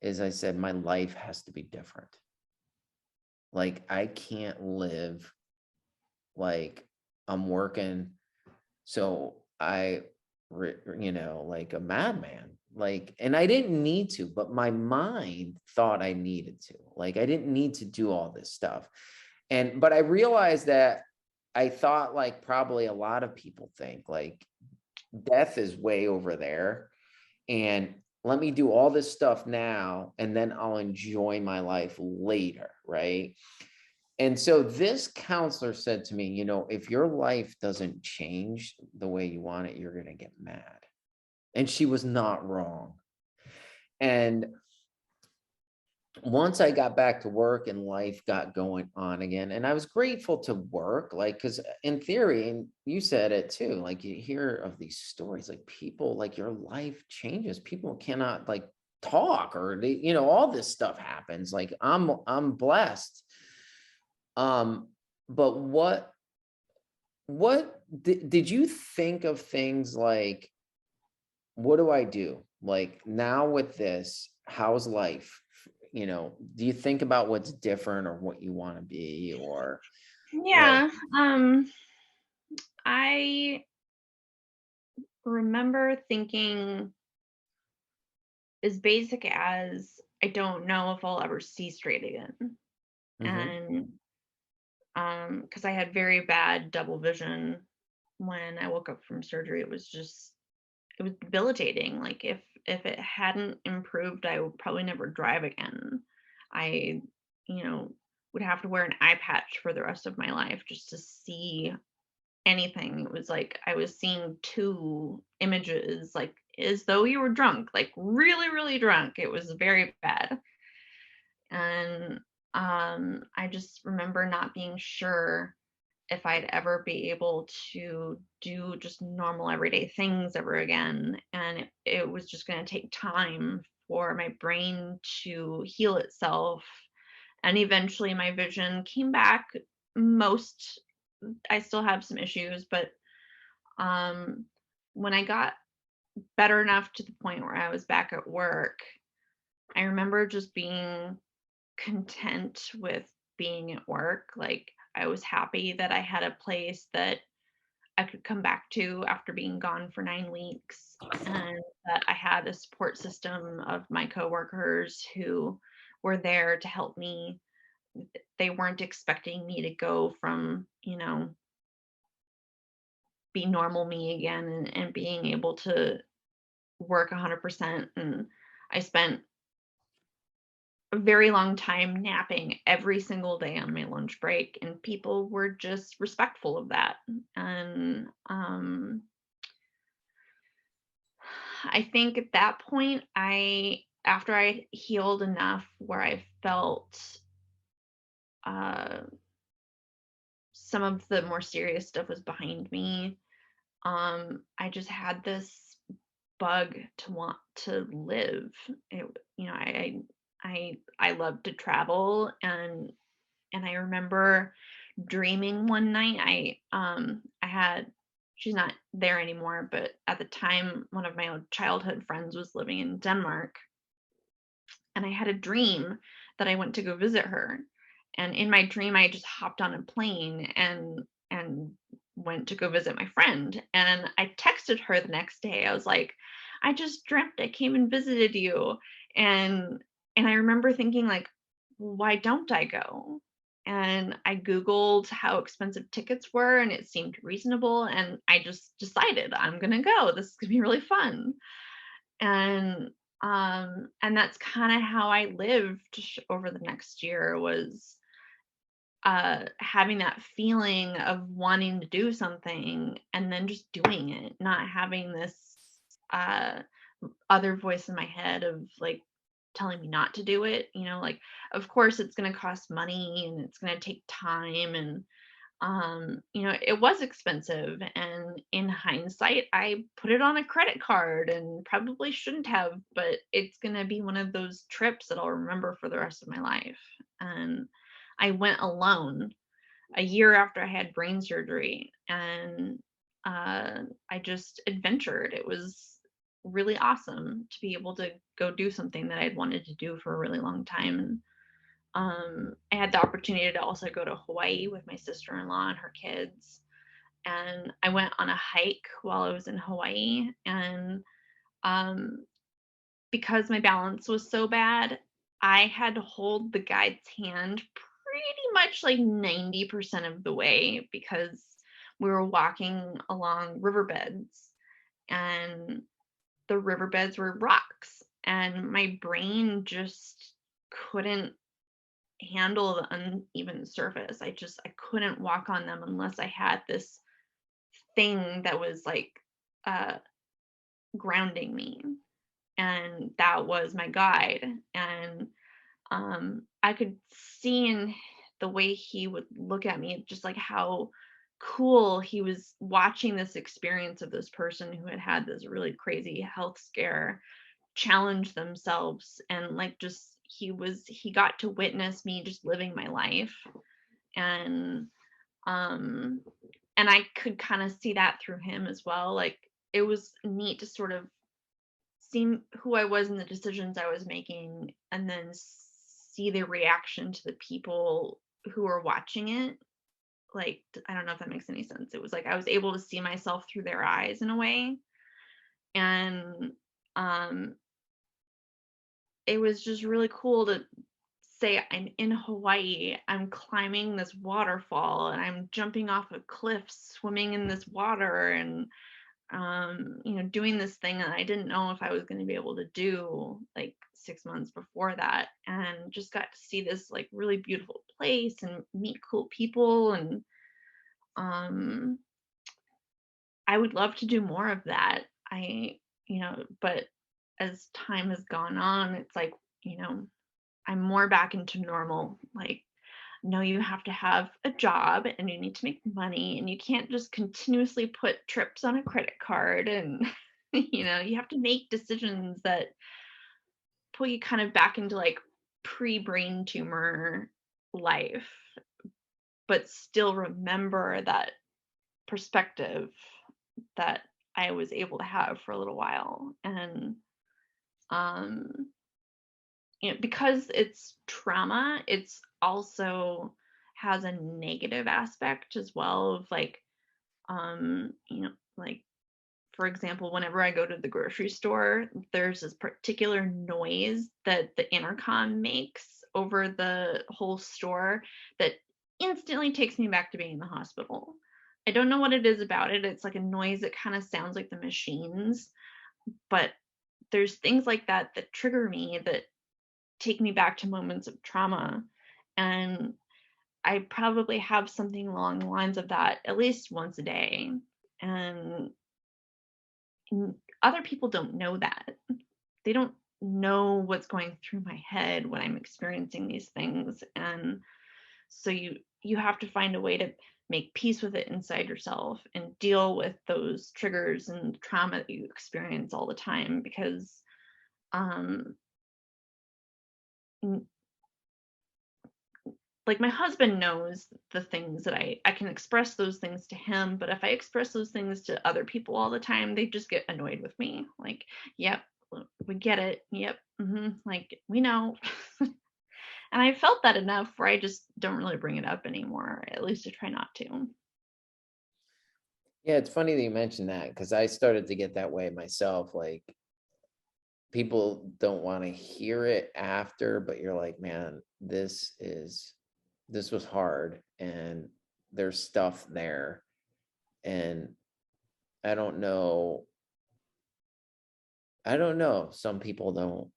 is I said, my life has to be different. Like I can't live like I'm working. So like a madman, like, and I didn't need to, but my mind thought I needed to, like, I didn't need to do all this stuff. But I realized that I thought like probably a lot of people think like death is way over there. And let me do all this stuff now, and then I'll enjoy my life later. Right. And so this counselor said to me, if your life doesn't change the way you want it, you're going to get mad. And she was not wrong. And once I got back to work and life got going on again, and I was grateful to work, like, because in theory, and you said it too, like you hear of these stories, like people, like your life changes. People cannot like talk or all this stuff happens. Like I'm blessed. Um, but what did you think of things like, what do I do? Like now with this, how's life? Do you think about what's different or what you want to be or like, Yeah. I remember thinking as basic as I don't know if I'll ever see straight again. mhm, And because I had very bad double vision when I woke up from surgery, it was debilitating. Like if it hadn't improved, I would probably never drive again. I, you know, would have to wear an eye patch for the rest of my life just to see anything. It was like I was seeing two images, like as though you were drunk, like really, really drunk. It was very bad. And I just remember not being sure if I'd ever be able to do just normal everyday things ever again. And it was just going to take time for my brain to heal itself. And eventually my vision came back. Most, I still have some issues, but um, when I got better enough to the point where I was back at work, I remember just being content with being at work. Like, I was happy that I had a place that I could come back to after being gone for 9 weeks, and that I had a support system of my coworkers who were there to help me. They weren't expecting me to go from, be normal me again, and being able to work 100%. And I spent a very long time napping every single day on my lunch break, and people were just respectful of that. And I think at that point, after I healed enough where I felt uh, some of the more serious stuff was behind me, I just had this bug to want to live. I love to travel, and I remember dreaming one night. I had she's not there anymore, but at the time one of my old childhood friends was living in Denmark, and I had a dream that I went to go visit her. And in my dream I just hopped on a plane and went to go visit my friend. And I texted her the next day. I was like, I just dreamt I came and visited you. And I remember thinking like, "Well, why don't I go?" And I googled how expensive tickets were, and it seemed reasonable, and I just decided I'm going to go. This is going to be really fun. And that's kind of how I lived over the next year, was having that feeling of wanting to do something and then just doing it, not having this uh other voice in my head of like telling me not to do it. Like, of course it's going to cost money and it's going to take time, and it was expensive, and in hindsight I put it on a credit card and probably shouldn't have, but it's going to be one of those trips that I'll remember for the rest of my life. And I went alone a year after I had brain surgery, and I just adventured. It was really awesome to be able to go do something that I'd wanted to do for a really long time. And I had the opportunity to also go to Hawaii with my sister-in-law and her kids. And I went on a hike while I was in Hawaii. And um, because my balance was so bad, I had to hold the guide's hand pretty much like 90% of the way, because we were walking along riverbeds, and the riverbeds were rocks. And my brain just couldn't handle the uneven surface. I couldn't walk on them unless I had this thing that was like uh grounding me. And that was my guide. And I could see in the way he would look at me, just like how cool he was watching this experience of this person who had had this really crazy health scare challenge themselves. And like, just he got to witness me just living my life. And um and I could kind of see that through him as well. Like, it was neat to sort of see who I was in the decisions I was making, and then see the reaction to the people who were watching it. Like, I don't know if that makes any sense. It was like I was able to see myself through their eyes in a way. And um it was just really cool to say I'm in Hawaii, I'm climbing this waterfall, and I'm jumping off a cliff, swimming in this water, and doing this thing that I didn't know if I was going to be able to do like 6 months before that. And just got to see this like really beautiful place and meet cool people. And um I would love to do more of that. But as time has gone on, it's like, you know, I'm more back into normal. Like, no, you have to have a job and you need to make money and you can't just continuously put trips on a credit card and you have to make decisions that pull you kind of back into like pre-brain tumor life, but still remember that perspective that I was able to have for a little while. And um because it's trauma, it's also has a negative aspect as well of like like for example, whenever I go to the grocery store, there's this particular noise that the intercom makes over the whole store that instantly takes me back to being in the hospital. I don't know what it is about it. It's like a noise that kind of sounds like the machines, but there's things like that that trigger me that take me back to moments of trauma. And I probably have something along the lines of that at least once a day. And other people don't know that. They don't know what's going through my head when I'm experiencing these things. And so you have to find a way to make peace with it inside yourself and deal with those triggers and trauma that you experience all the time because um like my husband knows the things that I can express those things to him, but if I express those things to other people all the time, they just get annoyed with me. Like, yep, we get it. Yep. Like we know. And I felt that enough where I just don't really bring it up anymore. At least I try not to. Yeah, it's funny that you mentioned that because I started to get that way myself. Like people don't want to hear it after, but you're like, man, this was hard and there's stuff there. And I don't know. I don't know. Some people don't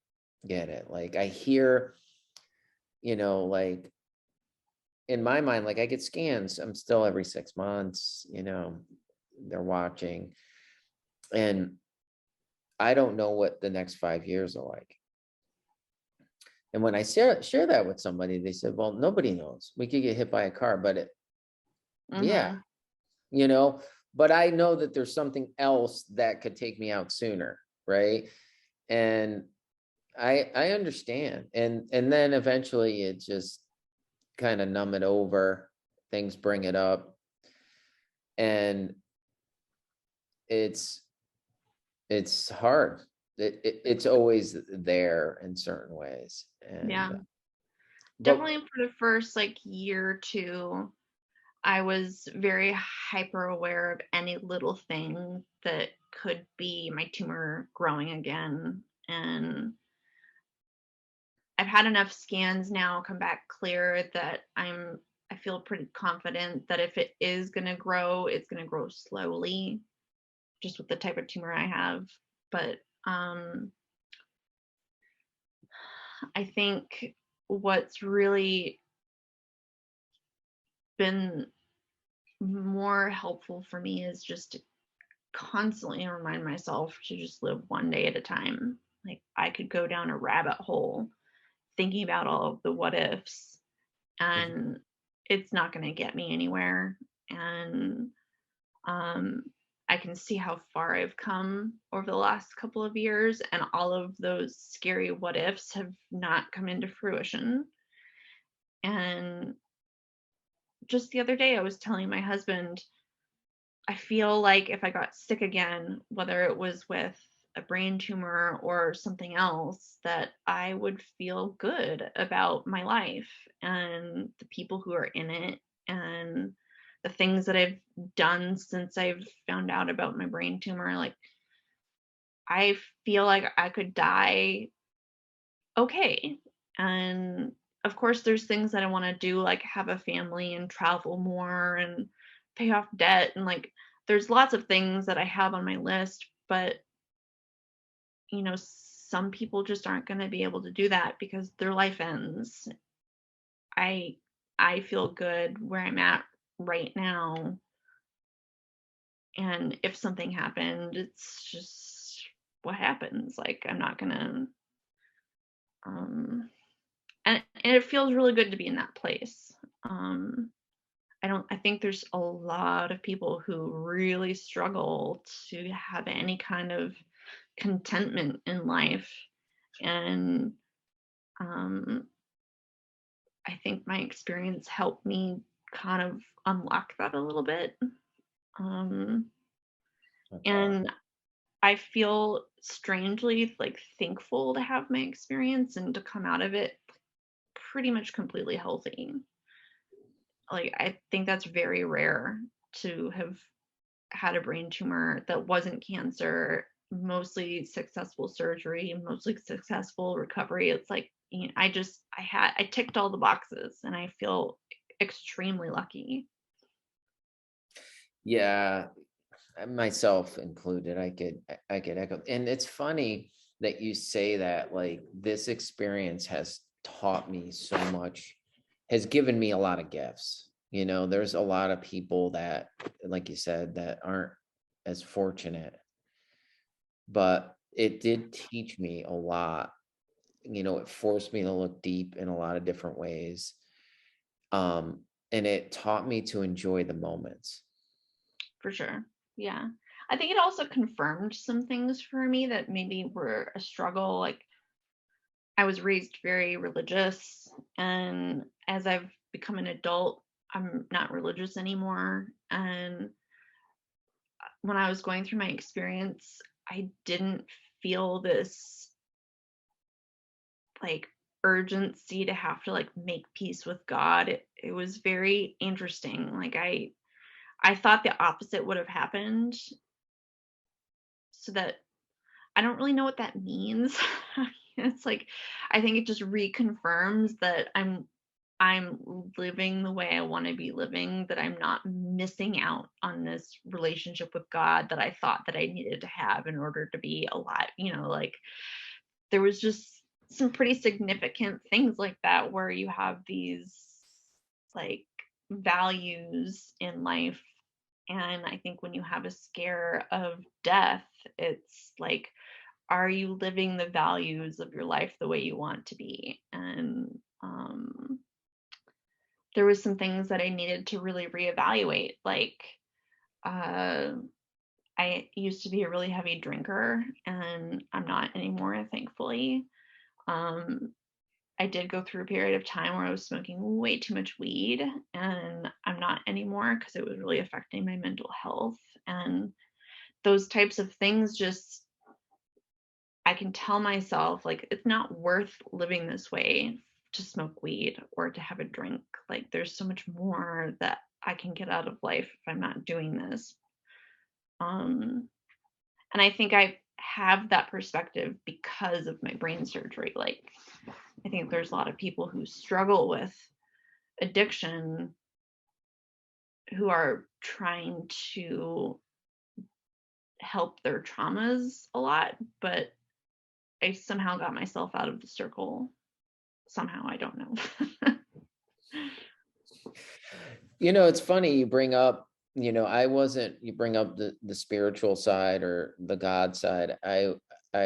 get it. Like I hear, like in my mind, like I get scans. I'm still every 6 months, they're watching. And I don't know what the next 5 years are like. And when I share that with somebody, they said, well, nobody knows. We could get hit by a car, but yeah, hmm you know, but I know that there's something else that could take me out sooner. Right. And I understand. And then eventually it just kind of numb it over. Things bring it up. And it's hard. It's always there in certain ways. And Yeah. but Definitely for the first like year or two, I was very hyper aware of any little thing that could be my tumor growing again. And I've had enough scans now come back clear that I feel pretty confident that if it is going to grow, it's going to grow slowly just with the type of tumor I have. But um I think what's really been more helpful for me is just to constantly remind myself to just live one day at a time. Like I could go down a rabbit hole thinking about all of the what ifs and it's not going to get me anywhere. And um I can see how far I've come over the last couple of years and all of those scary what ifs have not come into fruition. And just the other day I was telling my husband I feel like if I got sick again, whether it was with a brain tumor or something else, that I would feel good about my life and the people who are in it and the things that I've done since I've found out about my brain tumor. Like, I feel like I could die okay. And of course, there's things that I want to do, like have a family and travel more and pay off debt. And like, there's lots of things that I have on my list, but some people just aren't going to be able to do that because their life ends. I I feel good where I'm at right now And if something happened, it's just what happens. Like, I'm not gonna, um, and it feels really good to be in that place. Um, I think there's a lot of people who really struggle to have any kind of contentment in life. And um, I think my experience helped me kind of unlock that a little bit. Um, That's awesome. and I feel strangely like thankful to have my experience and to come out of it pretty much completely healthy. Like, I think that's very rare to have had a brain tumor that wasn't cancer, mostly successful surgery, mostly successful recovery. It's like, I ticked all the boxes and I feel extremely lucky. Yeah, myself included, I could echo. And it's funny that you say that, like, this experience has taught me so much, has given me a lot of gifts. There's a lot of people that, like you said, that aren't as fortunate, but it did teach me a lot. It forced me to look deep in a lot of different ways. Um, and it taught me to enjoy the moments. For sure. Yeah. I think it also confirmed some things for me that maybe were a struggle. Like, I was raised very religious, and as I've become an adult, I'm not religious anymore. And when I was going through my experience, I didn't feel this like urgency to have to like make peace with God. It was very interesting. Like, I thought the opposite would have happened, so that I don't really know what that means. It's like, I think it just reconfirms that I'm living the way I want to be living, that I'm not missing out on this relationship with God that I thought that I needed to have in order to be alive. Like, there was just some pretty significant things like that where you have these like values in life. And I think when you have a scare of death, it's like, are you living the values of your life the way you want to be? And there was some things that I needed to really reevaluate. Like, uh, I used to be a really heavy drinker, and I'm not anymore, thankfully. Um, I did go through a period of time where I was smoking way too much weed, and I'm not anymore because it was really affecting my mental health. And those types of things, just I can tell myself, like, it's not worth living this way to smoke weed or to have a drink. Like, there's so much more that I can get out of life if I'm not doing this. Um, and I think I have that perspective because of my brain surgery. Like, I think there's a lot of people who struggle with addiction who are trying to help their traumas a lot, but I somehow got myself out of the circle. Somehow, I don't know. It's funny you bring up, you bring up the spiritual side or the God side. I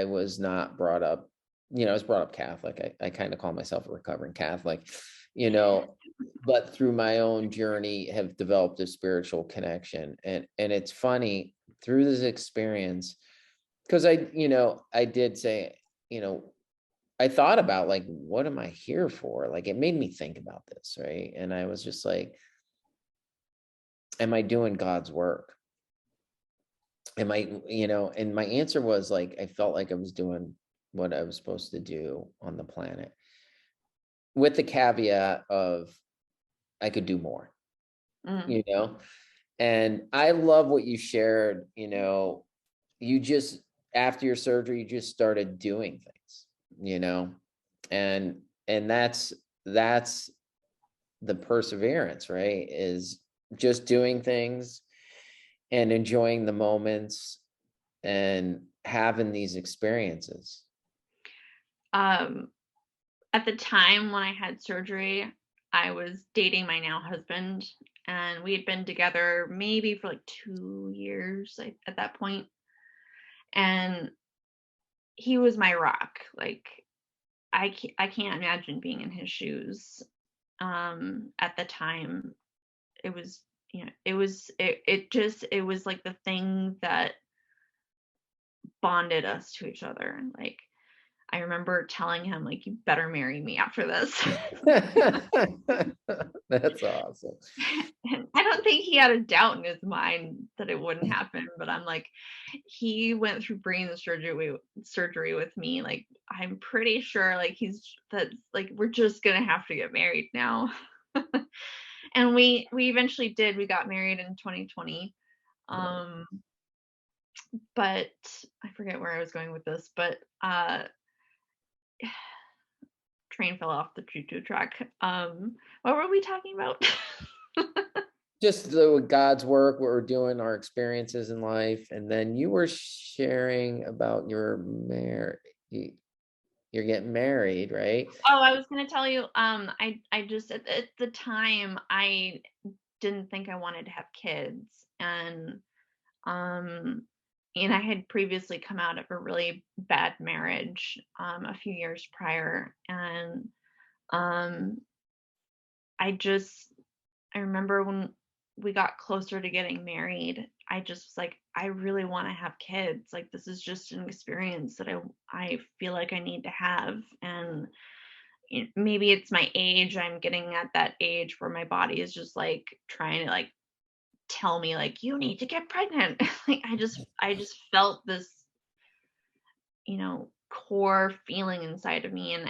was not brought up, I was brought up Catholic. I kind of call myself a recovering Catholic, you know, but through my own journey have developed a spiritual connection. And it's funny through this experience, because I did say, I thought about, like, what am I here for? Like, it made me think about this, right? And I was just like, am I doing God's work? Am I, and my answer was, like, I felt like I was doing what I was supposed to do on the planet, with the caveat of I could do more, Mm. you know? And I love what you shared, you just, after your surgery, you just started doing things, you know, and, that's the perseverance, right? Is just doing things and enjoying the moments and having these experiences. Um, at the time when I had surgery, I was dating my now husband, and we had been together maybe for like 2 years at that point. And he was my rock. Like I can't imagine being in his shoes. At the time, it was, it was like the thing that bonded us to each other. Like, I remember telling him, like, "You better marry me after this." That's awesome. And I don't think he had a doubt in his mind that it wouldn't happen, but I'm like, he went through brain surgery with me. Like, I'm pretty sure, like, that's like, we're just gonna have to get married now. And we eventually did. We got married in 2020. Right. Um, but I forget where I was going with this, but train fell off the choo-choo track. What were we talking about? Just God's work, what we're doing, our experiences in life. And then you were sharing about you're getting married, right? Oh, I was gonna tell you, I just at the time I didn't think I wanted to have kids, um and I had previously come out of a really bad marriage a few years prior, and um I just I remember when we got closer to getting married, I just was like, I really want to have kids. Like, this is just an experience that I feel like I need to have. And maybe it's my age. I'm getting at that age where my body is just like trying to like tell me like you need to get pregnant. Like, I just felt this, core feeling inside of me, and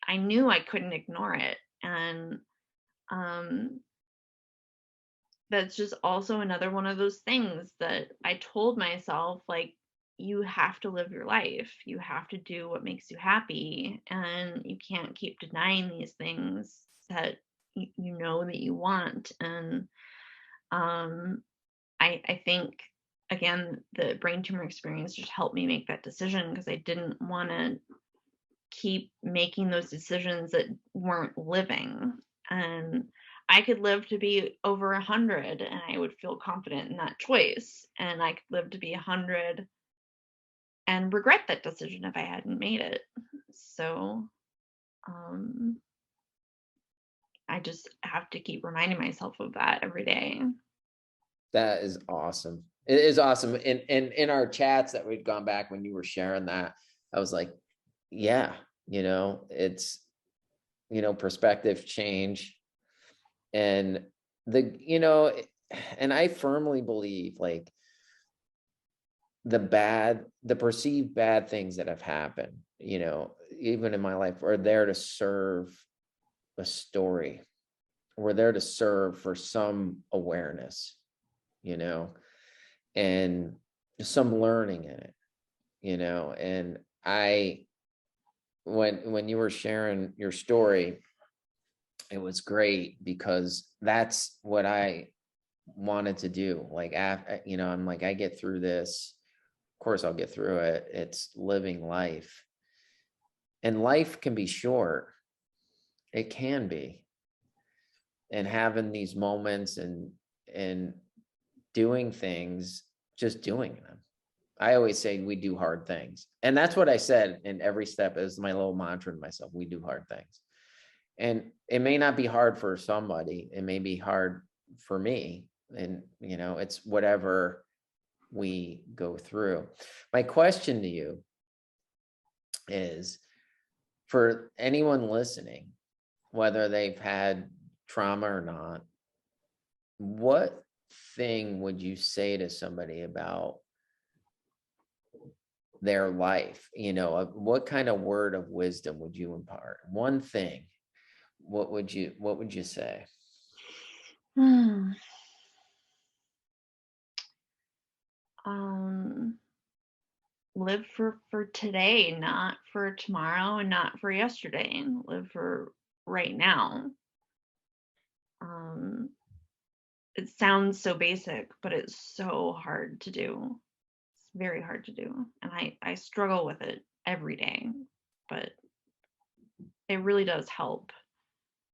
I knew I couldn't ignore it. And um that's just also another one of those things that I told myself, like, you have to live your life. You have to do what makes you happy, and you can't keep denying these things that you know that you want. And um I think, again, the brain tumor experience just helped me make that decision, because I didn't want to keep making those decisions that weren't living. And I could live to be over 100 and I would feel confident in that choice. And I could live to be 100 and regret that decision if I hadn't made it. So um, I just have to keep reminding myself of that every day. That is awesome. It is awesome. And in our chats that we'd gone back when you were sharing that, I was like, yeah, it's, perspective change. And and I firmly believe, like, the perceived bad things that have happened, even in my life, are there to serve a story. We're there to serve for some awareness, you know, and some learning in it, and when you were sharing your story, it was great because that's what I wanted to do. Like, after, I'm like, I get through this. Of course, I'll get through it. It's living life, and life can be short. It can be, and having these moments and doing things, just doing them. I always say we do hard things. And that's what I said in every step, is my little mantra to myself. We do hard things. And it may not be hard for somebody. It may be hard for me. And, it's whatever we go through. My question to you is, for anyone listening, whether they've had trauma or not, what thing would you say to somebody about their life? What kind of word of wisdom would you impart? One thing, what would you say? Hmm. Um, Live for today, not for tomorrow, and not for yesterday. Live for right now. Um, it sounds so basic, but it's so hard to do. It's very hard to do, and I struggle with it every day, but it really does help.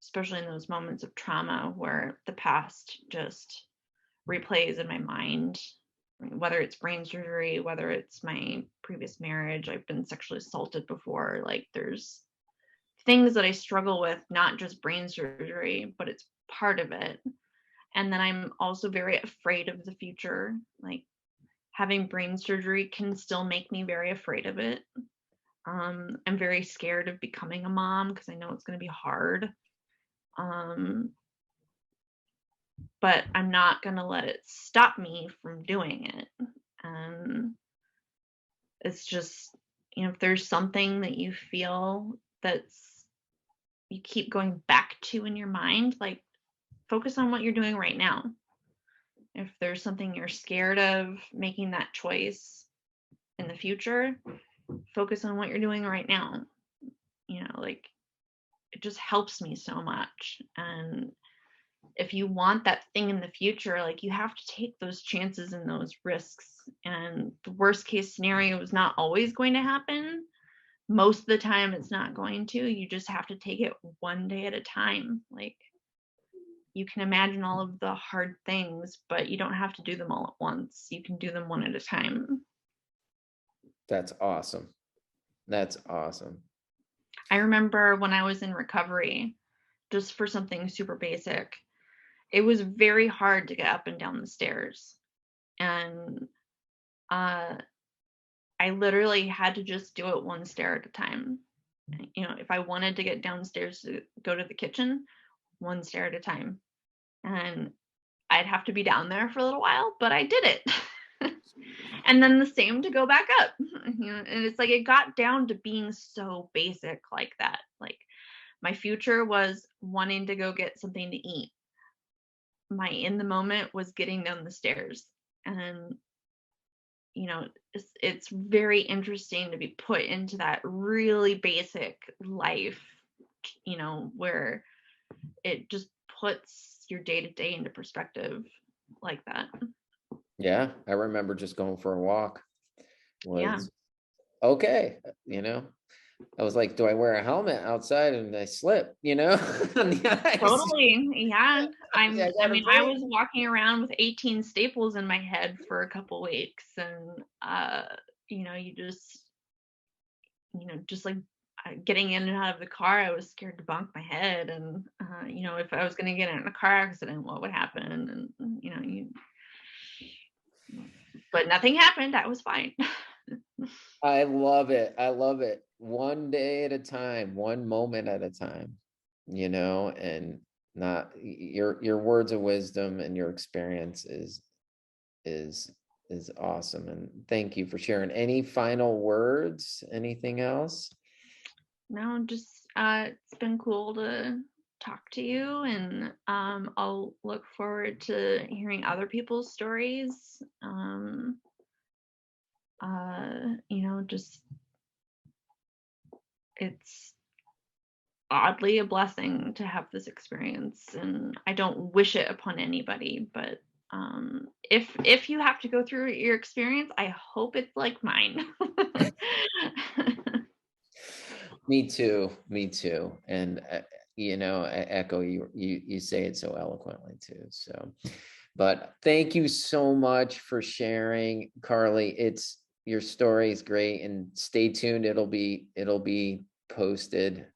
especially in those moments of trauma where the past just replays in my mind. I mean, whether it's brain surgery, whether it's my previous marriage, I've been sexually assaulted before. Like, there's things that I struggle with, not just brain surgery, but it's part of it. And then I'm also very afraid of the future. Like, having brain surgery can still make me very afraid of it. I'm very scared of becoming a mom because I know it's going to be hard. Um, but I'm not going to let it stop me from doing it. And it's just, if there's something that you feel that's you keep going back to in your mind, like, focus on what you're doing right now. If there's something you're scared of making that choice in the future, focus on what you're doing right now. Like, it just helps me so much. And if you want that thing in the future, like, you have to take those chances and those risks. And the worst case scenario is not always going to happen. Most of the time, it's not going to. You just have to take it one day at a time. Like, you can imagine all of the hard things, but you don't have to do them all at once. You can do them one at a time. That's awesome. That's awesome. I remember when I was in recovery, just for something super basic, it was very hard to get up and down the stairs. And uh, I literally had to just do it one stair at a time. If I wanted to get downstairs to go to the kitchen, one stair at a time. And I'd have to be down there for a little while, but I did it. And then the same to go back up. And it's like it got down to being so basic like that. Like, my future was wanting to go get something to eat. My in the moment was getting down the stairs. And it's very interesting to be put into that really basic life, where it just puts your day to day into perspective like that. Yeah, I remember just going for a walk. Yeah. Was okay, I was like, do I wear a helmet outside and I slip, on the ice? Totally. Yeah. Yeah, I I gotta mean, I break. was walking around with 18 staples in my head for a couple weeks, and you just like getting in and out of the car, I was scared to bonk my head, and if I was going to get in a car accident, what would happen? And but nothing happened. I was fine. I love it. I love it. One day at a time, one moment at a time, and not your words of wisdom and your experience is is awesome. And thank you for sharing. Any final words? Anything else? No, just it's been cool to talk to you, and I'll look forward to hearing other people's stories. Just it's oddly a blessing to have this experience, and I don't wish it upon anybody, but if you have to go through your experience, I hope it's like mine. Me too. Me too. And I echo you say it so eloquently too. So, but thank you so much for sharing, Carly. It's your story is great, and stay tuned. It'll be posted